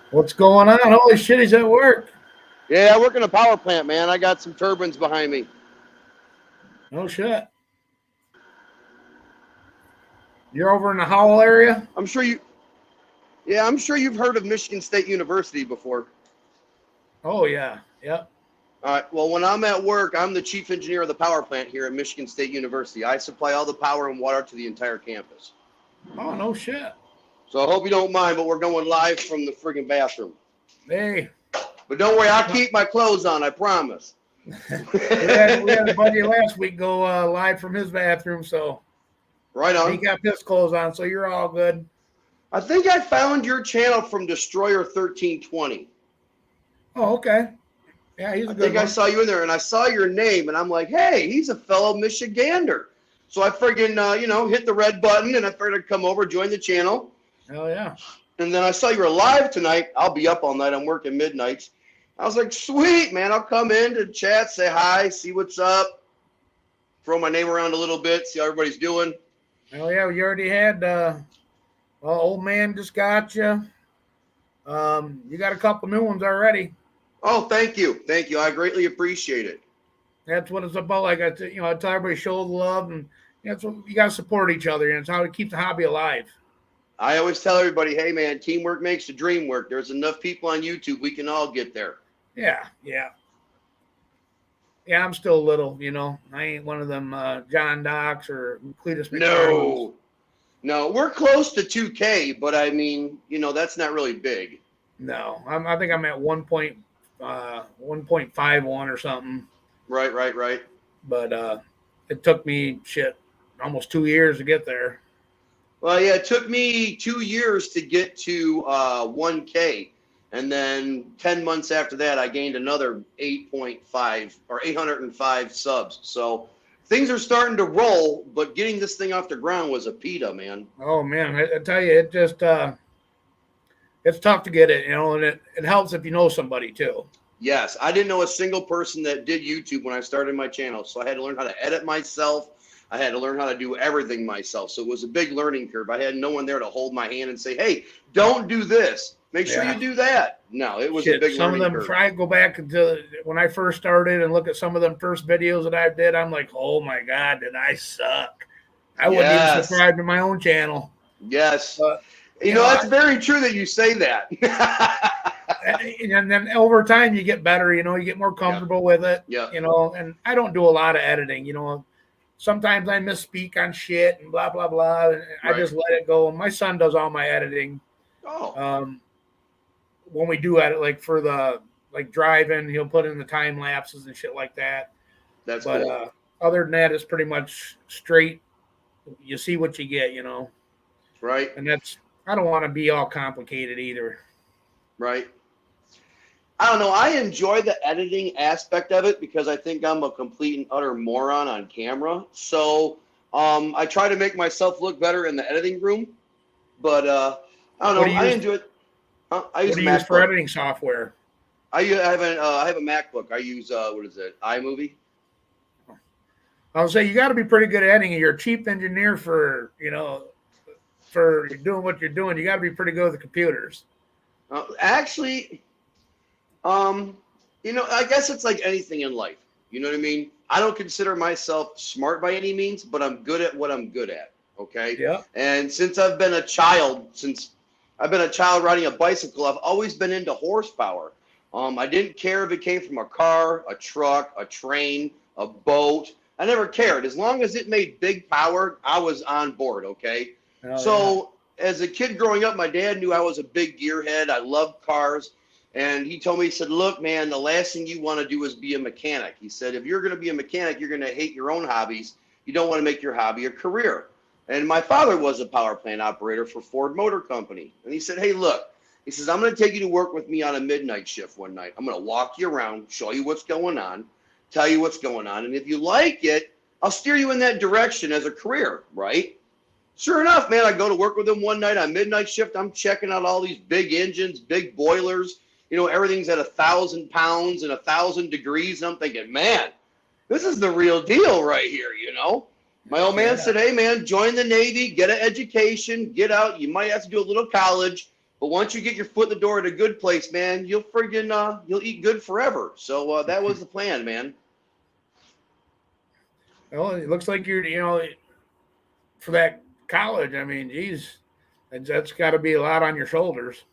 What's going on? Holy shit, he's at work. Yeah, I work in a power plant, man. I got some turbines behind me. No shit. You're over in the Howell area? I'm sure you've heard of Michigan State University before. Oh yeah. Yep. All right. Well, when I'm at work, I'm the chief engineer of the power plant here at Michigan State University. I supply all the power and water to the entire campus. Oh no shit. So I hope you don't mind, but we're going live from the friggin' bathroom. Hey. But don't worry, I'll keep my clothes on, I promise. we had a buddy last week go live from his bathroom, so right on. He got his clothes on, so you're all good. I think I found your channel from Destroyer 1320. Oh, okay. Yeah, he's a good one. I saw you in there, and I saw your name, and I'm like, hey, he's a fellow Michigander. So I friggin', hit the red button, and I figured I'd come over, join the channel. Hell yeah. And then I saw you were live tonight. I'll be up all night. I'm working midnights. I was like, sweet, man. I'll come in to chat, say hi, see what's up, throw my name around a little bit, see how everybody's doing. Hell yeah, we already had old man just got you. You got a couple new ones already. Oh, thank you. Thank you. I greatly appreciate it. That's what it's about. Like I tell everybody, show the love, and that's what you got to support each other, and it's how to keep the hobby alive. I always tell everybody, hey, man, teamwork makes the dream work. There's enough people on YouTube. We can all get there. Yeah. I'm still little, I ain't one of them John Docks or Cletus McFarland's. No, we're close to 2K, but I mean, that's not really big. No, I think I'm at 1.51 or something. Right. But it took me almost 2 years to get there. Well, yeah, it took me 2 years to get to 1K. And then 10 months after that, I gained another 805 subs. So things are starting to roll, but getting this thing off the ground was a pita, man. Oh, man, I tell you, it just it's tough to get it, and it helps if you know somebody, too. Yes, I didn't know a single person that did YouTube when I started my channel. So I had to learn how to edit myself. I had to learn how to do everything myself. So it was a big learning curve. I had no one there to hold my hand and say, hey, don't do this. Make sure you do that. No, it was a big learning curve. Try to go back to when I first started and look at some of them first videos that I did. I'm like, oh my God, did I suck? I wouldn't even subscribe to my own channel. Yes. That's very true that you say that. And then over time you get better, you get more comfortable with it. Yeah. And I don't do a lot of editing, Sometimes I misspeak on shit and blah, blah, blah. And I just let it go. And my son does all my editing. Oh. When we do edit, like for the driving, he'll put in the time lapses and shit like that. That's cool. Other than that, it's pretty much straight. You see what you get, Right. And I don't want to be all complicated either. Right. I don't know. I enjoy the editing aspect of it because I think I'm a complete and utter moron on camera. So I try to make myself look better in the editing room. But I don't know. I enjoy it. I use use for editing software? I have a MacBook. I use what is it? iMovie. I'll say you got to be pretty good at editing. You're a chief engineer for doing what you're doing. You got to be pretty good with the computers. Actually, I guess it's like anything in life. You know what I mean? I don't consider myself smart by any means, but I'm good at what I'm good at. Okay. Yeah. And since I've been a child, since I've been a child riding a bicycle. I've always been into horsepower. I didn't care if it came from a car, a truck, a train, a boat. I never cared. As long as it made big power, I was on board, okay? Oh, yeah. So as a kid growing up, my dad knew I was a big gearhead. I loved cars. And he told me, he said, look, man, the last thing you want to do is be a mechanic. He said, if you're going to be a mechanic, you're going to hate your own hobbies. You don't want to make your hobby a career. And my father was a power plant operator for Ford Motor Company. And he said, hey, look, he says, I'm going to take you to work with me on a midnight shift one night. I'm going to walk you around, show you what's going on, tell you what's going on. And if you like it, I'll steer you in that direction as a career, right? Sure enough, man, I go to work with him one night on midnight shift. I'm checking out all these big engines, big boilers. You know, everything's at 1,000 pounds and 1,000 degrees. And I'm thinking, man, this is the real deal right here, you know? My old man said, hey, man, join the Navy, get an education, get out. You might have to do a little college. But once you get your foot in the door at a good place, man, you'll you'll eat good forever. So that was the plan, man. Well, it looks like you're, for that college, I mean, geez, that's got to be a lot on your shoulders.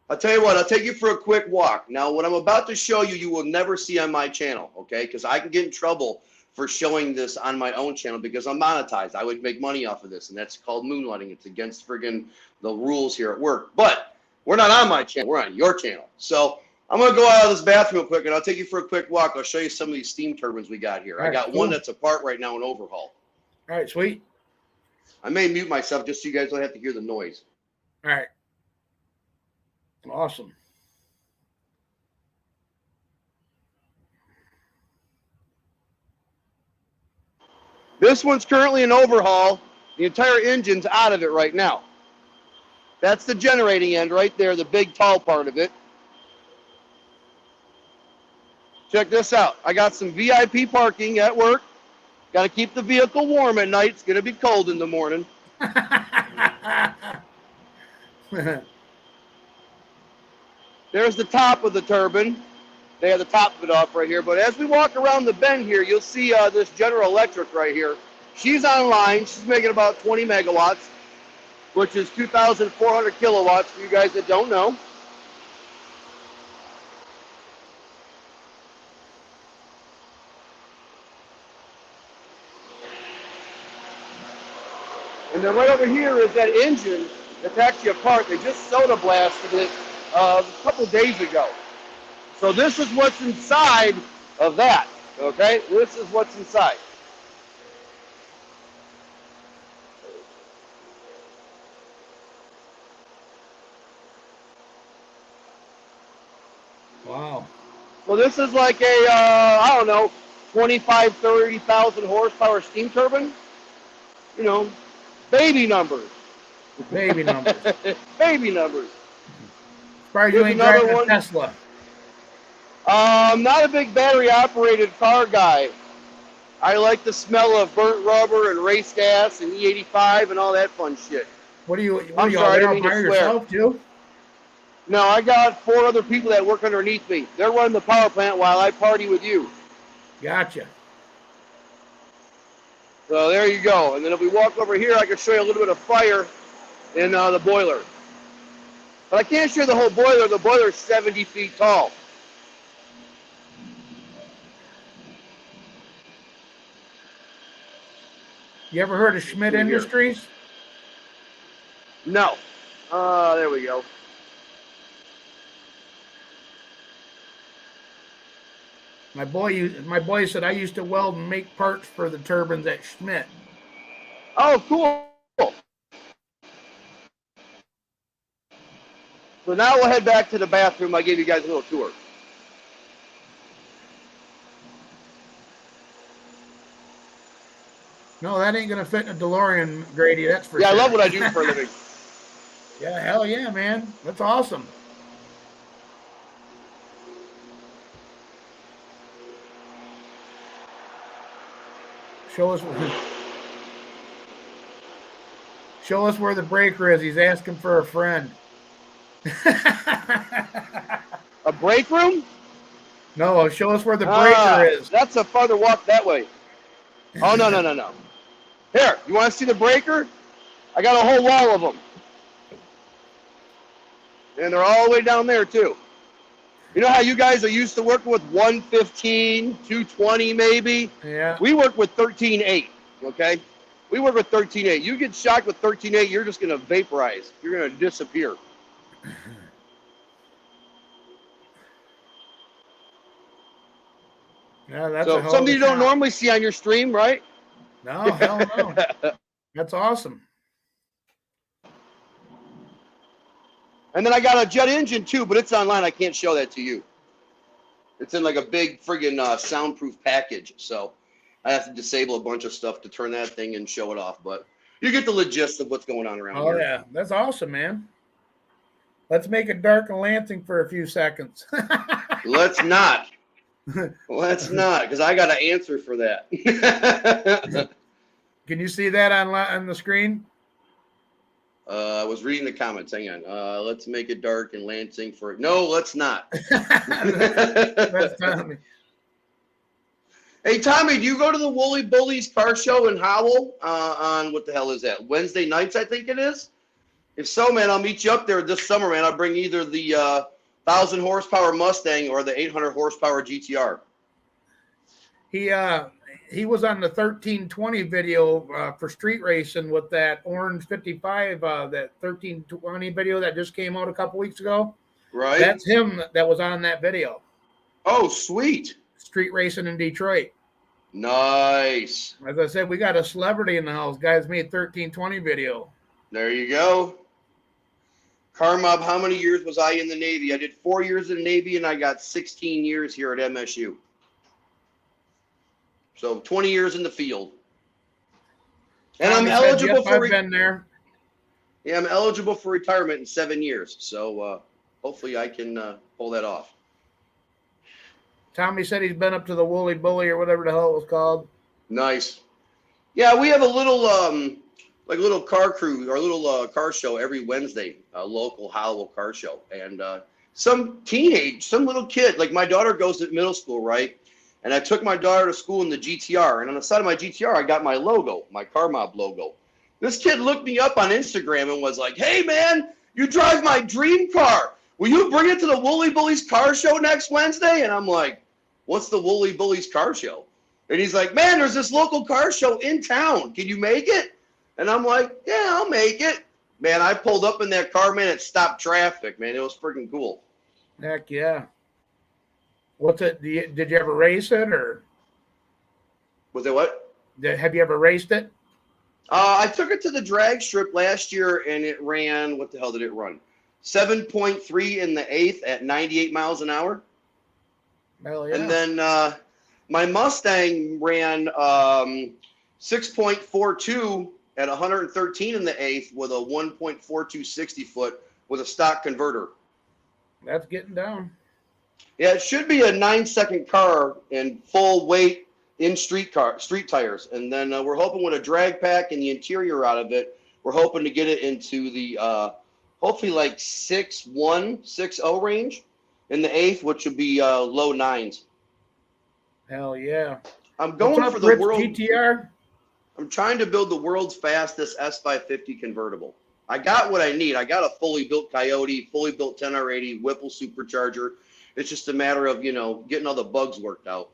I'll tell you what, I'll take you for a quick walk. Now, what I'm about to show you, you will never see on my channel, okay? Because I can get in trouble for showing this on my own channel because I'm monetized. I would make money off of this, and that's called moonlighting. It's against friggin' the rules here at work. But we're not on my channel. We're on your channel. So I'm going to go out of this bathroom real quick, and I'll take you for a quick walk. I'll show you some of these steam turbines we got here. All right, I got cool. one that's apart right now in overhaul. All right, sweet. I may mute myself just so you guys don't have to hear the noise. All right. Awesome. This one's currently in overhaul. The entire engine's out of it right now. That's the generating end right there, the big tall part of it. Check this out. I got some VIP parking at work. Got to keep the vehicle warm at night. It's going to be cold in the morning. There's the top of the turbine. They have the top of it off right here. But as we walk around the bend here, you'll see this General Electric right here. She's online. She's making about 20 megawatts, which is 2,400 kilowatts for you guys that don't know. And then right over here is that engine that's actually apart. They just soda blasted it a couple days ago. So this is what's inside of that, okay? This is what's inside. Wow. So this is like a, I don't know, 25, 30,000 horsepower steam turbine. You know, baby numbers. Baby numbers. Baby numbers. Surprised you ain't driving a Tesla. I'm not a big battery-operated car guy. I like the smell of burnt rubber and race gas and E85 and all that fun shit. What are you I'm sorry, I didn't mean to swear. Yourself too? No, I got 4 other people that work underneath me. They're running the power plant while I party with you. Gotcha. So there you go. And then if we walk over here, I can show you a little bit of fire in the boiler. But I can't show you the whole boiler. The boiler is 70 feet tall. You ever heard of Schmidt Industries? No. There we go. My boy said I used to weld and make parts for the turbines at Schmidt. Oh, cool. So now we'll head back to the bathroom. I gave you guys a little tour. No, that ain't gonna fit in a DeLorean, Grady. That's for sure. Yeah, I love what I do for a living. Yeah, hell yeah, man. That's awesome. Show us where the breaker is. He's asking for a friend. A break room? No, show us where the breaker is. That's a farther walk that way. Oh, no. Here, you want to see the breaker? I got a whole wall of them. And they're all the way down there, too. You know how you guys are used to working with 115, 220 maybe? Yeah. We work with 13.8, okay? We work with 13.8. You get shocked with 13.8, you're just going to vaporize. You're going to disappear. Yeah, that's a So hell of something a you don't shot. normally see on your stream, right? No, hell no. That's awesome. And then I got a jet engine too, but it's online. I can't show that to you. It's in like a big friggin' soundproof package. So I have to disable a bunch of stuff to turn that thing and show it off. But you get the gist of what's going on around Oh, here. yeah. That's awesome, man. Let's make it dark and Lansing for a few seconds. Let's not. Let's not, because I got an answer for that. Can you see that on the screen? I was reading the comments. Hang on. Let's make it dark and Lansing for it. No, let's not. That's Tommy. Hey, Tommy, do you go to the Woolly Bullies car show in Howell on what the hell is that? Wednesday nights, I think it is. If so, man, I'll meet you up there this summer, man. I'll bring either the 1,000 horsepower Mustang or the 800 horsepower GTR. He was on the 1320 video for street racing with that orange 55, that 1320 video that just came out a couple weeks ago. Right. That's him that was on that video. Oh, sweet. Street racing in Detroit. Nice. As I said, we got a celebrity in the house. Guys made 1320 video. There you go. Carmob, how many years was I in the Navy? I did 4 years in the Navy, and I got 16 years here at MSU. So 20 years in the field. And I'm eligible for I've been there. Yeah, I'm eligible for retirement in 7 years. So hopefully I can pull that off. Tommy said he's been up to the Woolly Bully or whatever the hell it was called. Nice. Yeah, we have a little little car crew or little car show every Wednesday, a local Howell car show. And some little kid, like my daughter goes to middle school, right? And I took my daughter to school in the GTR, and on the side of my GTR, I got my logo, my Carmob logo. This kid looked me up on Instagram and was like, "Hey, man, you drive my dream car. Will you bring it to the Woolly Bullies car show next Wednesday?" And I'm like, "What's the Woolly Bullies car show?" And he's like, "Man, there's this local car show in town. Can you make it?" And I'm like, "Yeah, I'll make it." Man, I pulled up in that car, man, it stopped traffic, man. It was freaking cool. Heck yeah. What's it? Did you ever race it, or Was it what? have you ever raced it? I took it to the drag strip last year, and it ran, what the hell did it run? 7.3 in the eighth at 98 miles an hour. Hell yeah. And then my Mustang ran 6.42 at 113 in the eighth with a 1.42 60 foot with a stock converter. That's getting down. Yeah, it should be a 9-second car and full weight in street tires. And then we're hoping with a drag pack and the interior out of it, we're hoping to get it into the hopefully like 6.1, 6.0 range in the eighth, which would be low nines. Hell yeah. I'm going What's for up, the Rich world. GTR? I'm trying to build the world's fastest S550 convertible. I got what I need. I got a fully built Coyote, fully built 10R80, Whipple supercharger. It's just a matter of, getting all the bugs worked out.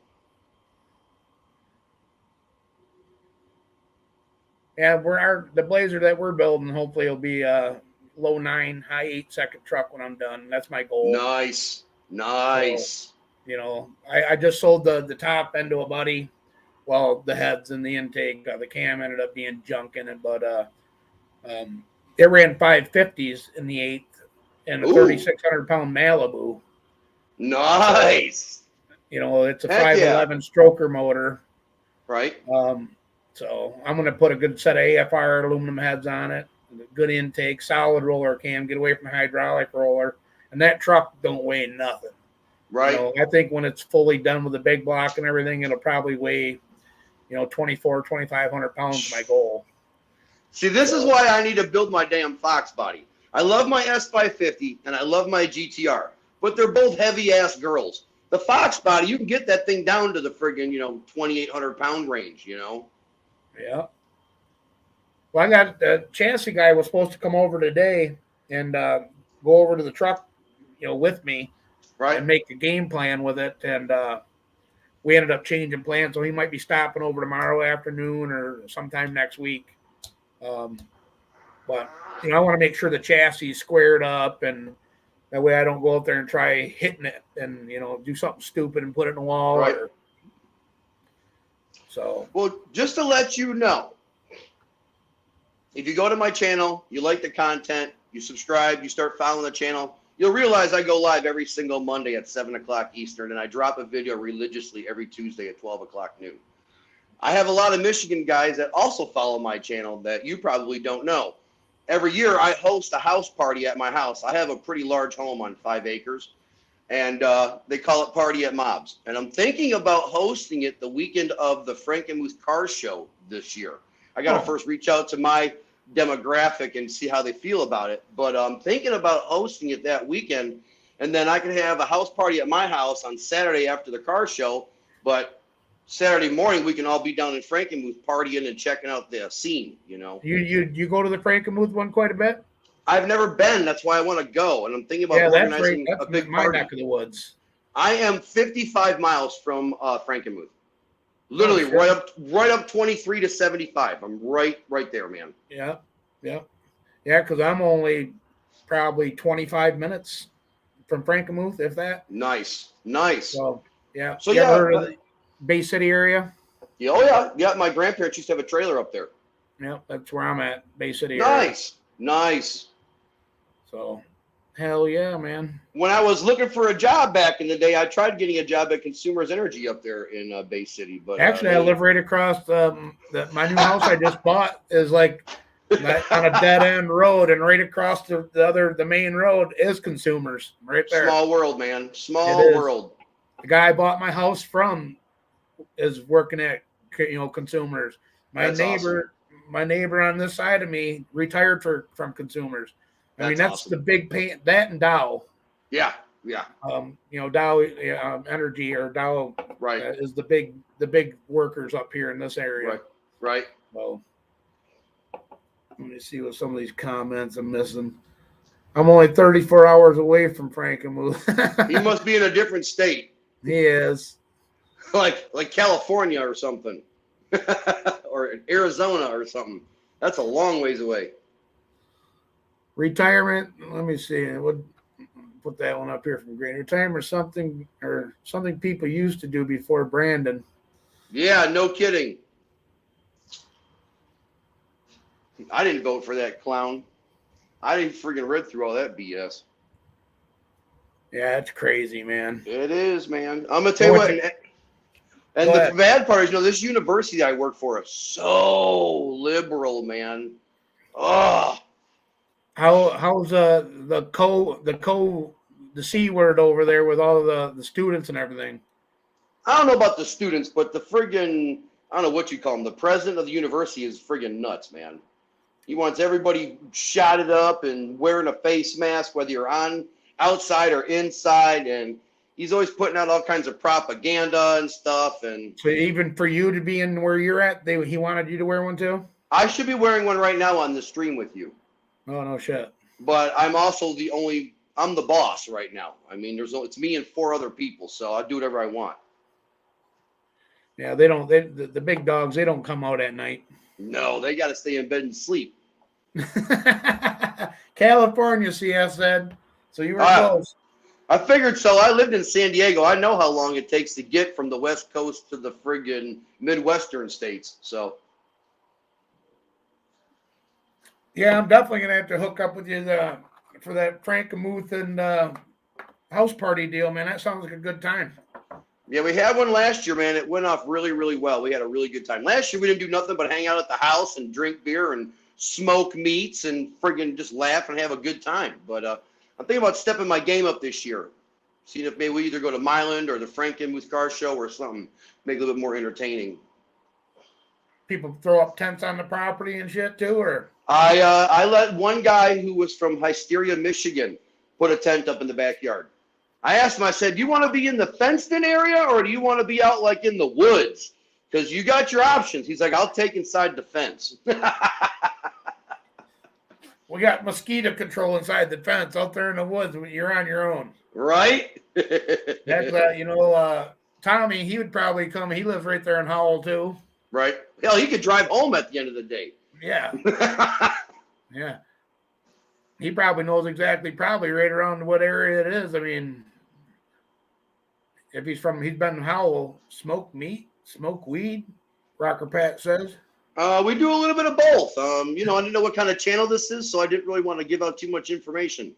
Yeah, the Blazer that we're building, hopefully it'll be a low 9, high 8-second truck when I'm done. That's my goal. Nice. So, I just sold the top end to a buddy. Well, the heads and the intake, the cam ended up being junk in it, but it ran 550s in the eighth and a 3,600-pound Malibu. Nice. It's a Heck 511 stroker motor. Right. So I'm going to put a good set of AFR aluminum heads on it, good intake, solid roller cam, get away from the hydraulic roller, and that truck don't weigh nothing. Right. I think when it's fully done with the big block and everything, it'll probably weigh, 2,500 pounds, my goal. See, this is why I need to build my damn Fox body. I love my S550 and I love my GTR, but they're both heavy-ass girls. The Fox body, you can get that thing down to the friggin', 2,800-pound range, Yeah. Well, I got the chassis guy was supposed to come over today, and go over to the truck, with me Right. and make a game plan with it. And we ended up changing plans, so he might be stopping over tomorrow afternoon or sometime next week. Um, but I want to make sure the chassis is squared up, and that way I don't go out there and try hitting it and do something stupid and put it in the wall. Right. Or so. Well, just to let you know, if you go to my channel, you like the content, you subscribe, you start following the channel, you'll realize I go live every single Monday at 7 o'clock Eastern, and I drop a video religiously every Tuesday at 12 o'clock noon. I have a lot of Michigan guys that also follow my channel that you probably don't know. Every year I host a house party at my house. I have a pretty large home on 5 acres, and they call it Party at Mob's. And I'm thinking about hosting it the weekend of the Frankenmuth Car Show this year. I got to first reach out to my demographic and see how they feel about it. But I'm thinking about hosting it that weekend, and then I can have a house party at my house on Saturday after the car show. But Saturday morning, we can all be down in Frankenmuth partying and checking out the scene, You go to the Frankenmuth one quite a bit? I've never been. That's why I want to go. And I'm thinking about organizing a big my party. neck of the woods. I am 55 miles from Frankenmuth. Literally right up 23 to 75. I'm right there, man. Yeah. Because I'm only probably 25 minutes from Frankenmuth, if that. Nice. So yeah. So you ever heard of the Bay City area? Yeah. My grandparents used to have a trailer up there. Yeah, that's where I'm at, Bay City area. Nice. So, hell yeah, man. When I was looking for a job back in the day, I tried getting a job at Consumers Energy up there in Bay City. But actually, I live right across my new house I just bought is like on a dead end road, and right across the main road is Consumers right there. Small world, man. Small world. The guy I bought my house from is working at Consumers. My neighbor on this side of me retired from Consumers. I mean, that's awesome. The big pain. That and Dow. Yeah. Dow Energy or Dow is the big workers up here in this area. Right. Well, let me see what some of these comments I'm missing. I'm only 34 hours away from Frankenmuth. He must be in a different state. He is. Like California or something. Or Arizona or something. That's a long ways away. Retirement. Let me see. I would put that one up here from Green. Retirement something people used to do before Brandon. Yeah, no kidding. I didn't vote for that clown. I didn't freaking read through all that BS. Yeah, it's crazy, man. It is, man. I'm gonna tell you what. And the bad part is, this university I work for is so liberal, man. Oh. How's the C word over there with all the students and everything? I don't know about the students, but the friggin', I don't know what you call him. The president of the university is friggin' nuts, man. He wants everybody shotted up and wearing a face mask, whether you're outside or inside, and he's always putting out all kinds of propaganda and stuff. And so even for you to be in where you're at, he wanted you to wear one too? I should be wearing one right now on the stream with you. Oh, no shit. But I'm also I'm the boss right now. I mean, it's me and 4 other people, so I'll do whatever I want. Yeah, the big dogs, they don't come out at night. No, they got to stay in bed and sleep. California, CS said. So you were close. I figured so. I lived in San Diego. I know how long it takes to get from the West Coast to the friggin' Midwestern states. So. Yeah, I'm definitely going to have to hook up with you for that Frankenmuth and house party deal, man. That sounds like a good time. Yeah, we had one last year, man. It went off really, really well. We had a really good time. Last year, we didn't do nothing but hang out at the house and drink beer and smoke meats and friggin' just laugh and have a good time. But I'm thinking about stepping my game up this year. Seeing if maybe we either go to Milan or the Frankenmuth Car Show or something. Make it a little bit more entertaining. People throw up tents on the property and shit too, or? I let one guy who was from Hysteria, Michigan, put a tent up in the backyard. I asked him, I said, do you want to be in the fenced-in area or do you want to be out like in the woods? Because you got your options. He's like, I'll take inside the fence. We got mosquito control inside the fence out there in the woods. You're on your own. Right? That's Tommy. He would probably come. He lives right there in Howell too. Right. Hell, he could drive home at the end of the day. Yeah. Yeah. He probably knows exactly, probably right around what area it is. I mean, if he's been in Howell, smoke meat, smoke weed. Rocker Pat says. We do a little bit of both. I didn't know what kind of channel this is, so I didn't really want to give out too much information.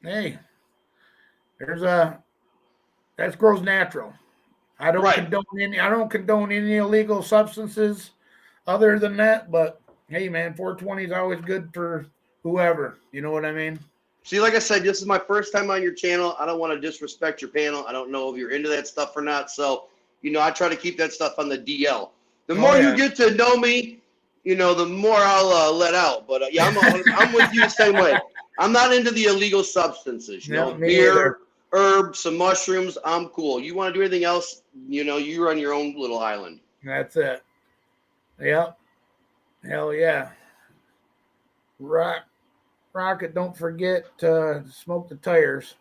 Hey, that grows natural. I don't condone any illegal substances other than that, but hey man, 420 is always good for whoever. You know what I mean? See, like I said, this is my first time on your channel. I don't want to disrespect your panel. I don't know if you're into that stuff or not. So, I try to keep that stuff on the DL. The more you get to know me, the more I'll let out. But yeah, I'm with you the same way. I'm not into the illegal substances. Beer, herbs, some mushrooms. I'm cool. You want to do anything else? You're on your own little island. That's it. Yep. Hell yeah. Rocket, don't forget to smoke the tires.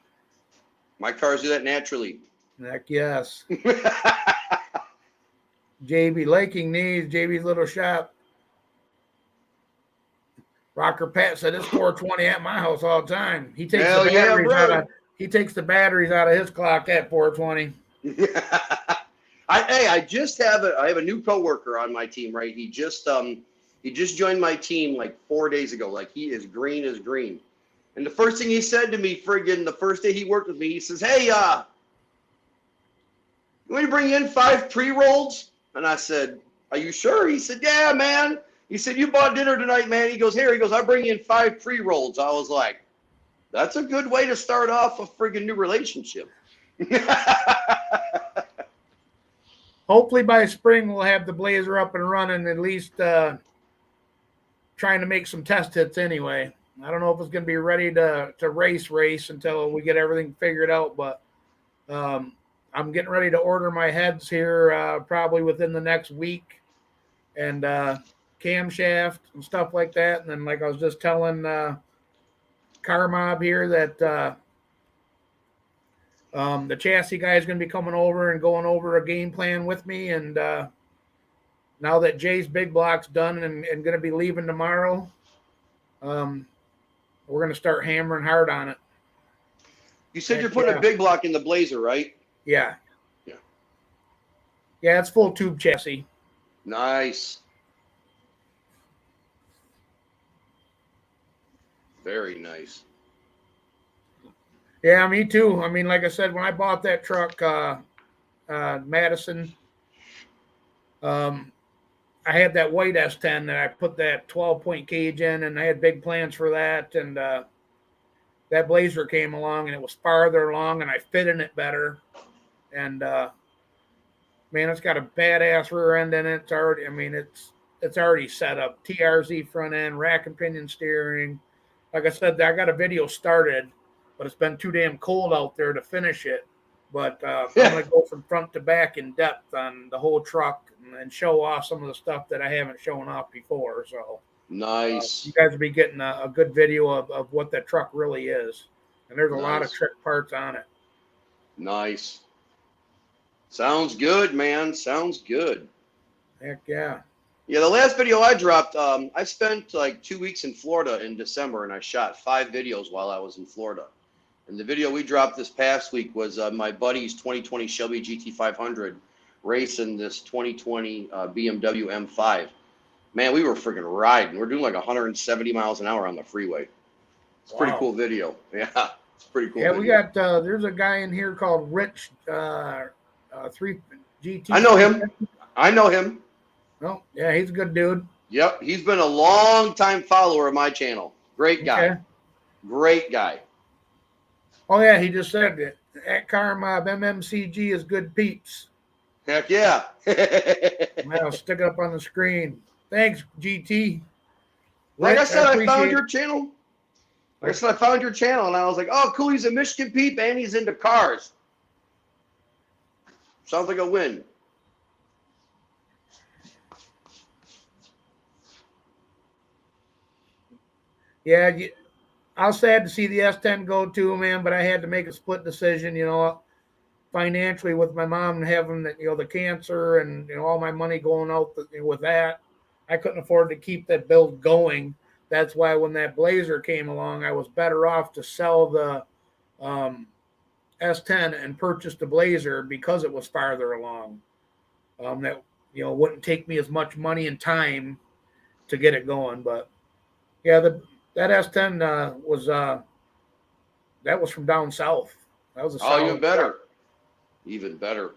My cars do that naturally. Heck yes. JB liking these. JB's little shop. Rocker Pat said it's 420 at my house all the time. He takes the batteries out of his clock at 420. I have a new coworker on my team, right? He just joined my team like 4 days ago. Like, he is green as green. And the first thing he said to me, the first day he worked with me, he says, "Hey, you want to bring in 5 pre-rolls?" And I said, "Are you sure?" He said, "Yeah, man." He said, "You bought dinner tonight, man." He goes, "I'll bring in 5 pre-rolls." I was like, that's a good way to start off a friggin' new relationship. Hopefully by spring we'll have the Blazer up and running, at least trying to make some test hits anyway. I don't know if it's going to be ready to race until we get everything figured out, but I'm getting ready to order my heads here probably within the next week, and camshaft and stuff like that. And then, like I was just telling Car Mob here, that the chassis guy is going to be coming over and going over a game plan with me. And now that Jay's big block's done and going to be leaving tomorrow, we're going to start hammering hard on it. You said you're putting a big block in the Blazer, right? Yeah. Yeah. Yeah, it's full tube chassis. Nice. Very nice. Yeah, me too. I mean, like I said, when I bought that truck, Madison, I had that white S10 that I put that 12-point cage in, and I had big plans for that. And that Blazer came along, and it was farther along, and I fit in it better. And man, it's got a badass rear end in it. It's already set up. TRZ front end, rack and pinion steering. Like I said, I got a video started, but it's been too damn cold out there to finish it. But I'm going to go from front to back in depth on the whole truck and show off some of the stuff that I haven't shown off before. So nice. You guys will be getting a good video of what that truck really is. And there's a lot of trick parts on it. Nice. Sounds good, man. Sounds good. Heck yeah. Yeah, the last video I dropped, I spent like 2 weeks in Florida in December, and I shot 5 videos while I was in Florida. And the video we dropped this past week was my buddy's 2020 Shelby GT500 racing this 2020 BMW M5. Man, we were freaking riding. We're doing like 170 miles an hour on the freeway. It's a pretty cool video. Yeah, it's pretty cool. Yeah, video. we got, there's a guy in here called Rich 3 GT. I know him. Oh, yeah, he's a good dude. Yep, he's been a long-time follower of my channel. Great guy. Okay. Great guy. Oh, yeah, he just said that. At Car Mob, MMCG is good peeps. Heck yeah. I'll stick it up on the screen. Thanks, GT. Like I said, I found your channel. Like I said, I found your channel, and I was like, oh, cool, he's a Michigan peep, and he's into cars. Sounds like a win. Yeah, I was sad to see the S10 go too, man, but I had to make a split decision, financially with my mom having the cancer and all my money going out with that. I couldn't afford to keep that build going. That's why when that Blazer came along, I was better off to sell the um, S10 and purchase the Blazer because it was farther along. That wouldn't take me as much money and time to get it going. But yeah, that S10 was from down south. That was a Oh, even solid truck. better. Even better.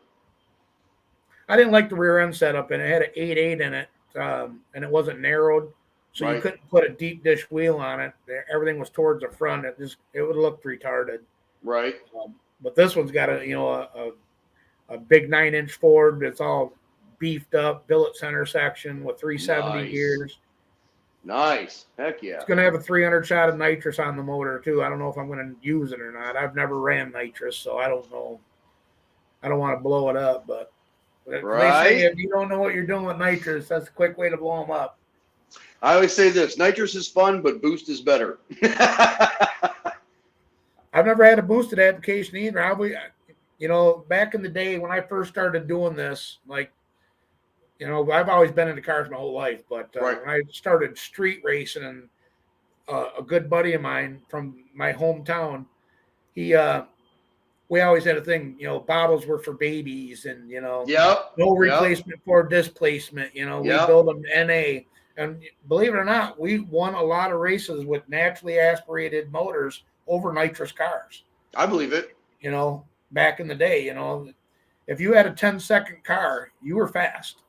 I didn't like the rear end setup, and it had an 8.8 in it, and it wasn't narrowed, so you Right. couldn't put a deep dish wheel on it. Everything was towards the front. It would look retarded. Right. But this one's got a big 9-inch Ford. It's all beefed up, billet center section with 370 Nice. gears. Nice. Heck yeah. It's going to have a 300 shot of nitrous on the motor too. I don't know if I'm going to use it or not. I've never ran nitrous, so I don't know. I don't want to blow it up, but they say Right. if you don't know what you're doing with nitrous, that's a quick way to blow them up. I always say this: nitrous is fun, but boost is better. I've never had a boosted application either. Back in the day when I first started doing this, I've always been into cars my whole life, but Right. when I started street racing, and a good buddy of mine from my hometown, he we always had a thing, bottles were for babies, and Yep. no Yep. replacement for displacement. We Yep. build them NA, and believe it or not, we won a lot of races with naturally aspirated motors over nitrous cars. I believe it. Back in the day, if you had a 10-second car, you were fast.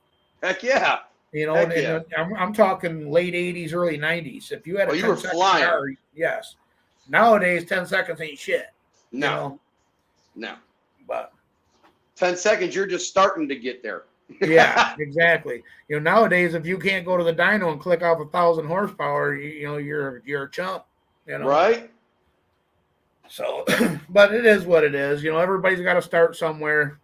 Heck yeah. And, Heck yeah. I'm talking late 80s, early 90s. If you had a Oh, you were 10-second flying. car, yes. Nowadays, 10 seconds ain't shit. No. But 10 seconds, you're just starting to get there. yeah, exactly. Nowadays, if you can't go to the dyno and click off 1,000 horsepower, you're a chump. Right? So, but it is what it is. Everybody's got to start somewhere,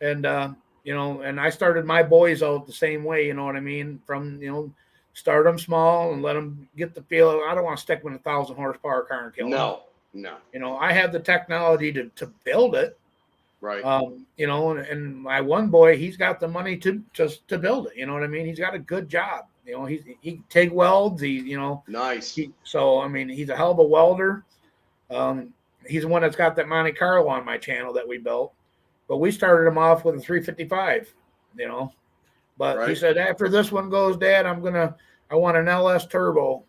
and and I started my boys out the same way. You know what I mean? From start them small and let them get the feel. I don't want to stick with 1,000 horsepower car and kill them. No. I have the technology to build it. Right. And my one boy, he's got the money to build it. You know what I mean? He's got a good job. He TIG welds. Nice. So I mean, he's a hell of a welder. He's the one that's got that Monte Carlo on my channel that we built. But we started him off with a 355. But Right. he said, after this one goes, Dad, I want an LS turbo.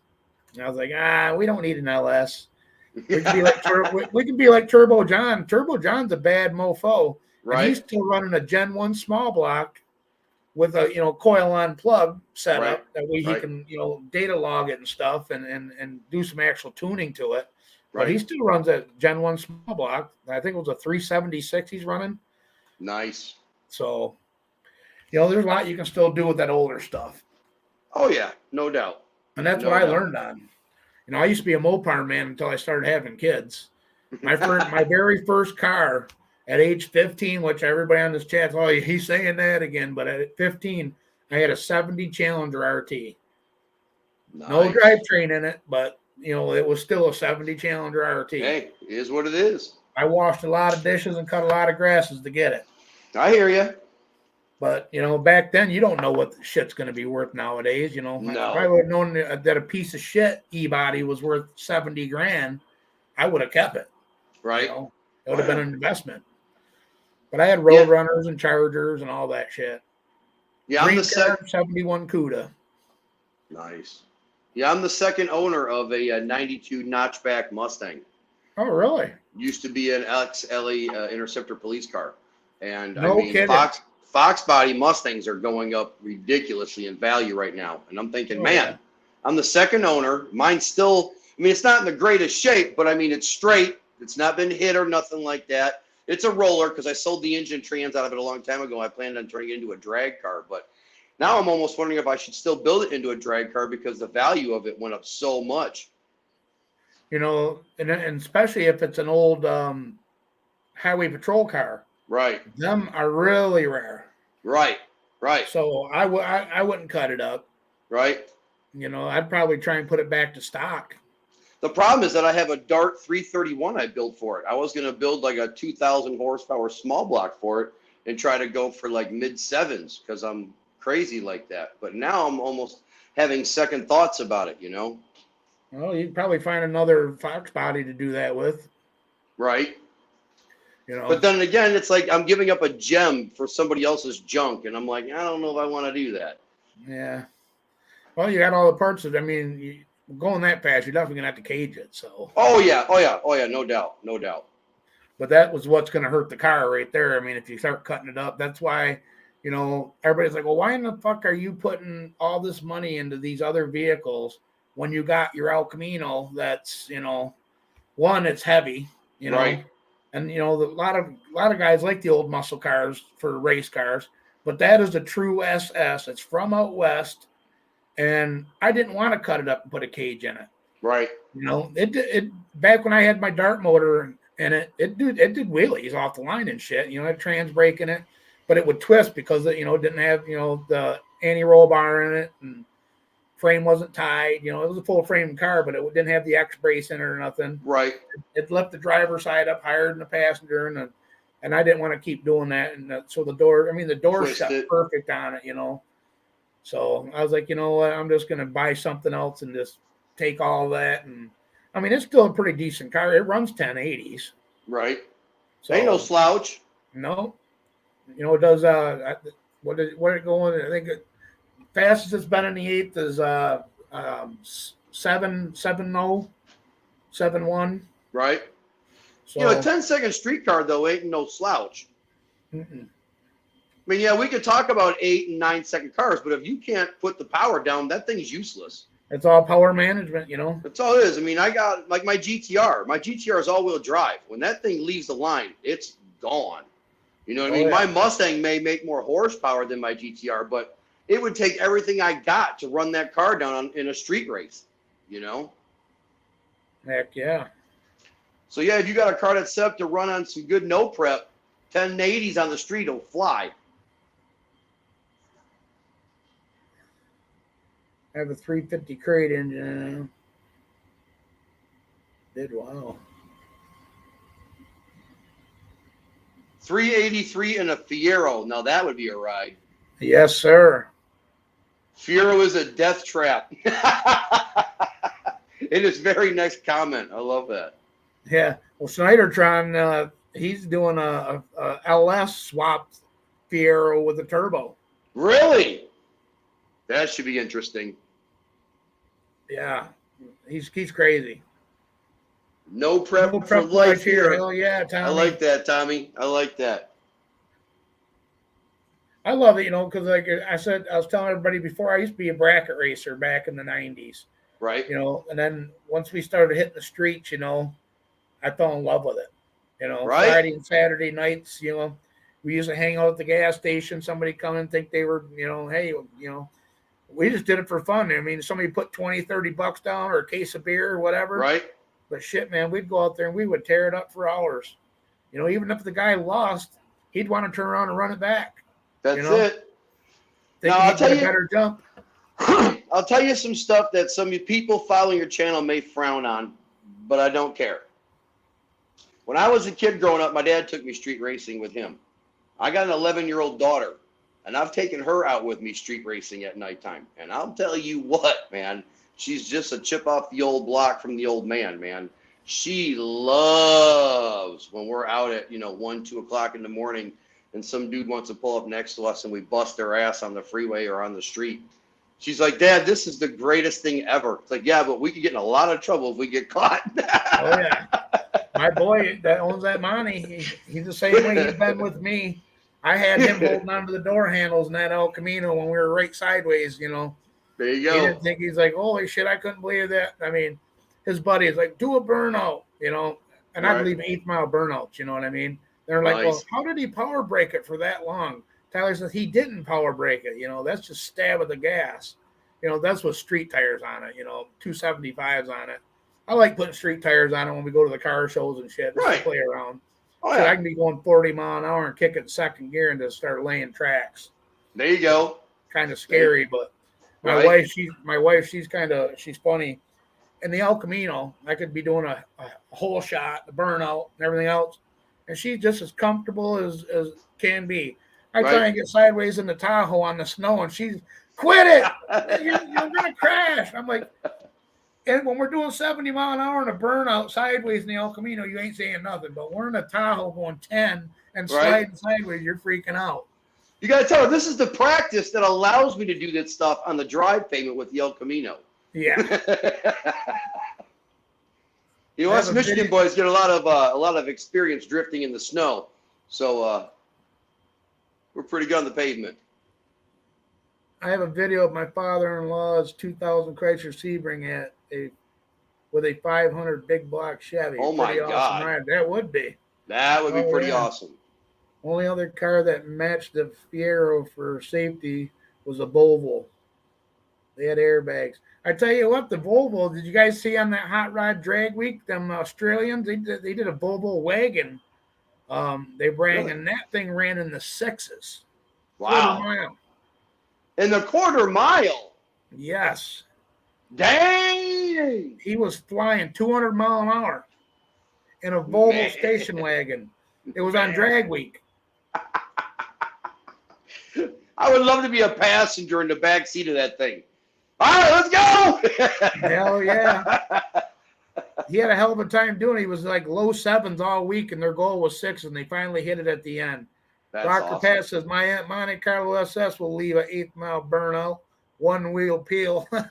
And I was like, we don't need an LS. We can be like Turbo John. Turbo John's a bad mofo. Right. And he's still running a Gen 1 small block with a coil on plug setup. Right. That way he Right. can data log it and stuff and do some actual tuning to it. But Right. he still runs a Gen 1 small block. I think it was a 376 he's running. Nice. So, there's a lot you can still do with that older stuff. Oh yeah, no doubt. And that's No what I doubt. learned on. I used to be a Mopar man until I started having kids. My very first car at age 15, which everybody on this chat, he's saying that again, but at 15, I had a 70 Challenger RT. Nice. No drivetrain in it, but it was still a 70 Challenger RT. Hey, it is what it is. I washed a lot of dishes and cut a lot of grasses to get it. I hear you. But back then you don't know what the shit's going to be worth nowadays. No. If I would have known that a piece of shit e-body was worth $70,000, I would have kept it. Right. It would have been an investment. But I had road runners and Chargers and all that shit. Yeah, I'm the 71 CUDA. Nice. Yeah, I'm the second owner of a 92 notchback Mustang. Oh, really? Used to be an XLE Interceptor police car. And No kidding. Fox body Mustangs are going up ridiculously in value right now. And I'm thinking, man, I'm the second owner. Mine's still, it's not in the greatest shape, but it's straight. It's not been hit or nothing like that. It's a roller because I sold the engine trans out of it a long time ago. I planned on turning it into a drag car. But now I'm almost wondering if I should still build it into a drag car because the value of it went up so much. And especially if it's an old highway patrol car. Right. Them are really rare. Right. So I wouldn't cut it up. Right. I'd probably try and put it back to stock. The problem is that I have a Dart 331 I built for it. I was going to build like a 2,000 horsepower small block for it and try to go for like mid sevens because I'm crazy like that. But now I'm almost having second thoughts about it, you know? Well, you'd probably find another Fox body to do that with, Right. you know. But then again, it's like I'm giving up a gem for somebody else's junk. And I'm like, I don't know if I want to do that. Yeah. Well, you got all the parts of. I mean, going that fast, you're definitely gonna have to cage it. So. Oh, yeah. Oh, yeah. Oh, yeah. No doubt. No doubt. But that was what's going to hurt the car right there. I mean, if you start cutting it up, that's why, everybody's like, well, why in the fuck are you putting all this money into these other vehicles when you got your El Camino that's, one, it's heavy, Right. and a lot of guys like the old muscle cars for race cars, but that is a true SS. It's from out west, and I didn't want to cut it up and put a cage in it. Right. It back when I had my Dart motor and it did wheelies off the line and shit. It had trans brake in it, but it would twist because it didn't have the anti-roll bar in it and frame wasn't tied. It was a full frame car, but it didn't have the X brace in it or nothing. Right. It left the driver's side up higher than the passenger, and I didn't want to keep doing that. And so the door shut perfect on it. So I was like, you know what, I'm just gonna buy something else and just take all that. And I mean, it's still a pretty decent car. It runs 1080s. Right. So Ain't no slouch. No. It does what it going? I think fastest it's been in the eighth is 7.1. Right. So a 10-second street car though ain't no slouch. Mm-mm. I mean, yeah, we could talk about 8 and 9 second cars, but if you can't put the power down, that thing's useless. It's all power management, That's all it is. I mean, I got like my GTR. My GTR is all-wheel drive. When that thing leaves the line, it's gone. You know what I mean? Yeah. My Mustang may make more horsepower than my GTR, but it would take everything I got to run that car down in a street race, Heck yeah. So, yeah, if you got a car that's set up to run on some good no prep, 1080s on the street will fly. I have a 350 crate engine. Did wow. 383 and a Fiero. Now that would be a ride. Yes, sir. Fiero is a death trap. In his very next comment. I love that. Yeah. Well, Snydertron, he's doing a LS swapped Fiero with a turbo. Really? That should be interesting. Yeah. He's crazy. No prep for life here. Hell yeah, Tommy. I like that, Tommy. I like that. I love it, because like I said, I was telling everybody before, I used to be a bracket racer back in the 90s. Right. And then once we started hitting the streets, I fell in love with it. Right. Friday and Saturday nights, we used to hang out at the gas station. Somebody come and think they were, hey, we just did it for fun. I mean, somebody put $20-$30 down or a case of beer or whatever. Right. But shit, man, we'd go out there and we would tear it up for hours. Even if the guy lost, he'd want to turn around and run it back. That's it. Now, I'll tell you a better jump. I'll tell you some stuff that some people following your channel may frown on, but I don't care. When I was a kid growing up, my dad took me street racing with him. I got an 11-year-old daughter, and I've taken her out with me street racing at nighttime. And I'll tell you what, man, she's just a chip off the old block from the old man, man. She loves when we're out at, 1, 2 o'clock in the morning and some dude wants to pull up next to us and we bust their ass on the freeway or on the street. She's like, Dad, this is the greatest thing ever. It's like, yeah, but we could get in a lot of trouble if we get caught. Oh, yeah. My boy that owns that Monty, he's the same way he's been with me. I had him holding onto the door handles in that El Camino when we were right sideways, There you go. He didn't think, he's like, holy shit, I couldn't believe that. I mean, his buddy is like, do a burnout, and I believe 8th mile burnouts, you know what I mean? They're like, well, how did he power brake it for that long? Tyler says he didn't power brake it. That's just stab of the gas. That's with street tires on it, 275s on it. I like putting street tires on it when we go to the car shows and shit. Just to play around. Oh, so I can be going 40 mile an hour and kick it second gear and just start laying tracks. There you go. Kind of scary, but my wife, she's funny. in the El Camino, I could be doing a whole shot, the burnout, and everything else, and she's just as comfortable as can be. I try Right. and get sideways in the Tahoe on the snow, and she's quit it. You're gonna crash. I'm like, and when we're doing 70 mph in a burnout sideways in the El Camino, you ain't saying nothing. But we're in a Tahoe going 10 and Right. sliding sideways, you're freaking out. You got to tell her this is the practice that allows me to do that stuff on the drive payment with the El Camino. Yeah. Us Michigan boys get a lot of experience drifting in the snow, so we're pretty good on the pavement. I have a video of my father-in-law's 2000 Chrysler Sebring with a 500 big block Chevy. Oh my God, ride. That would be. That would be pretty awesome. Only other car that matched the Fiero for safety was a Volvo. They had airbags. I tell you what, the Volvo, did you guys see on that Hot Rod Drag Week, them Australians, they did a Volvo wagon. They ran, and that thing ran in the sixes. Wow. Quarter-mile. In the quarter-mile? Yes. Dang! He was flying 200 mile an hour in a Volvo station wagon. It was on Drag Week. I would love to be a passenger in the back seat of that thing. All right, let's go! Hell yeah. He had a hell of a time doing it. He was like low sevens all week, and their goal was 6, and they finally hit it at the end. Rocker awesome. Pat says, my Monte Carlo SS will leave an 8-mile burnout, one-wheel peel. Put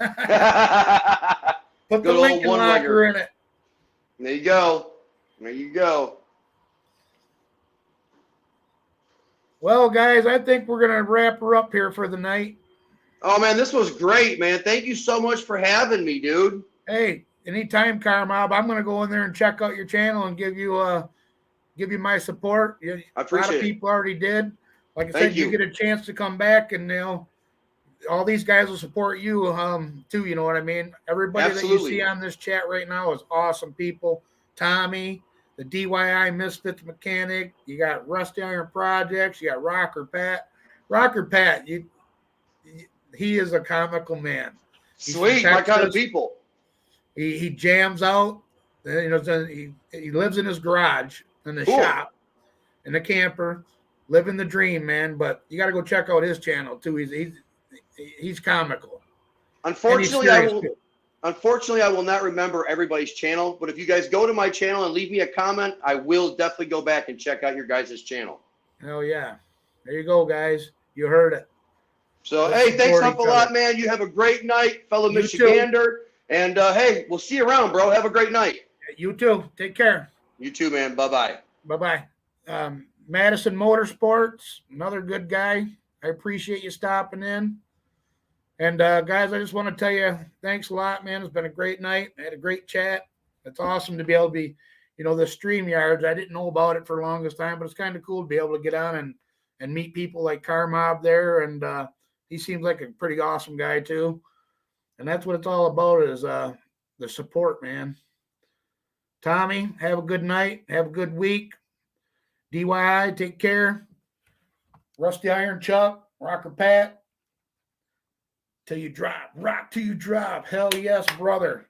the Lincoln locker in it. There you go. There you go. Well, guys, I think we're going to wrap her up here for the night. Oh, man, this was great, man. Thank you so much for having me, dude. Hey, anytime, Car Mob, I'm going to go in there and check out your channel and give you my support. I appreciate it. A lot of people already did. Like I said, you get a chance to come back, and all these guys will support you too. You know what I mean? Everybody that you see on this chat right now is awesome people. Tommy, the DIY Misfits mechanic. You got Rusty Iron Projects. You got Rocker Pat. Rocker Pat, he is a comical man. Sweet, my kind of people. He jams out. He lives in his garage, in the shop, in the camper, living the dream, man. But you got to go check out his channel too. He's comical. Unfortunately, I will not remember everybody's channel. But if you guys go to my channel and leave me a comment, I will definitely go back and check out your guys' channel. Hell yeah! There you go, guys. You heard it. So hey, thanks a lot, man. You have a great night, fellow Michigander. And hey, we'll see you around, bro. Have a great night. You too. Take care. You too, man. Bye-bye. Bye-bye. Madison Motorsports, another good guy. I appreciate you stopping in. And guys, I just want to tell you, thanks a lot, man. It's been a great night. I had a great chat. It's awesome to be able to be, the StreamYards. I didn't know about it for the longest time, but it's kind of cool to be able to get on and meet people like Car Mob there. And he seems like a pretty awesome guy too. And that's what it's all about, is the support, man. Tommy, have a good night. Have a good week. DIY, take care. Rusty Iron Chuck, Rocker Pat. Till you drop. Rock till you drop. Hell yes, brother.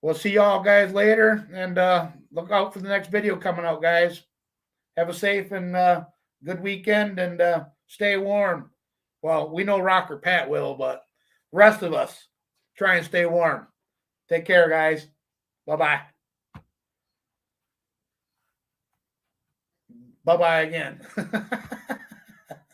We'll see y'all guys later. And look out for the next video coming out, guys. Have a safe and good weekend, and stay warm. Well, we know Rocker Pat will, but the rest of us, try and stay warm. Take care, guys. Bye-bye. Bye-bye again.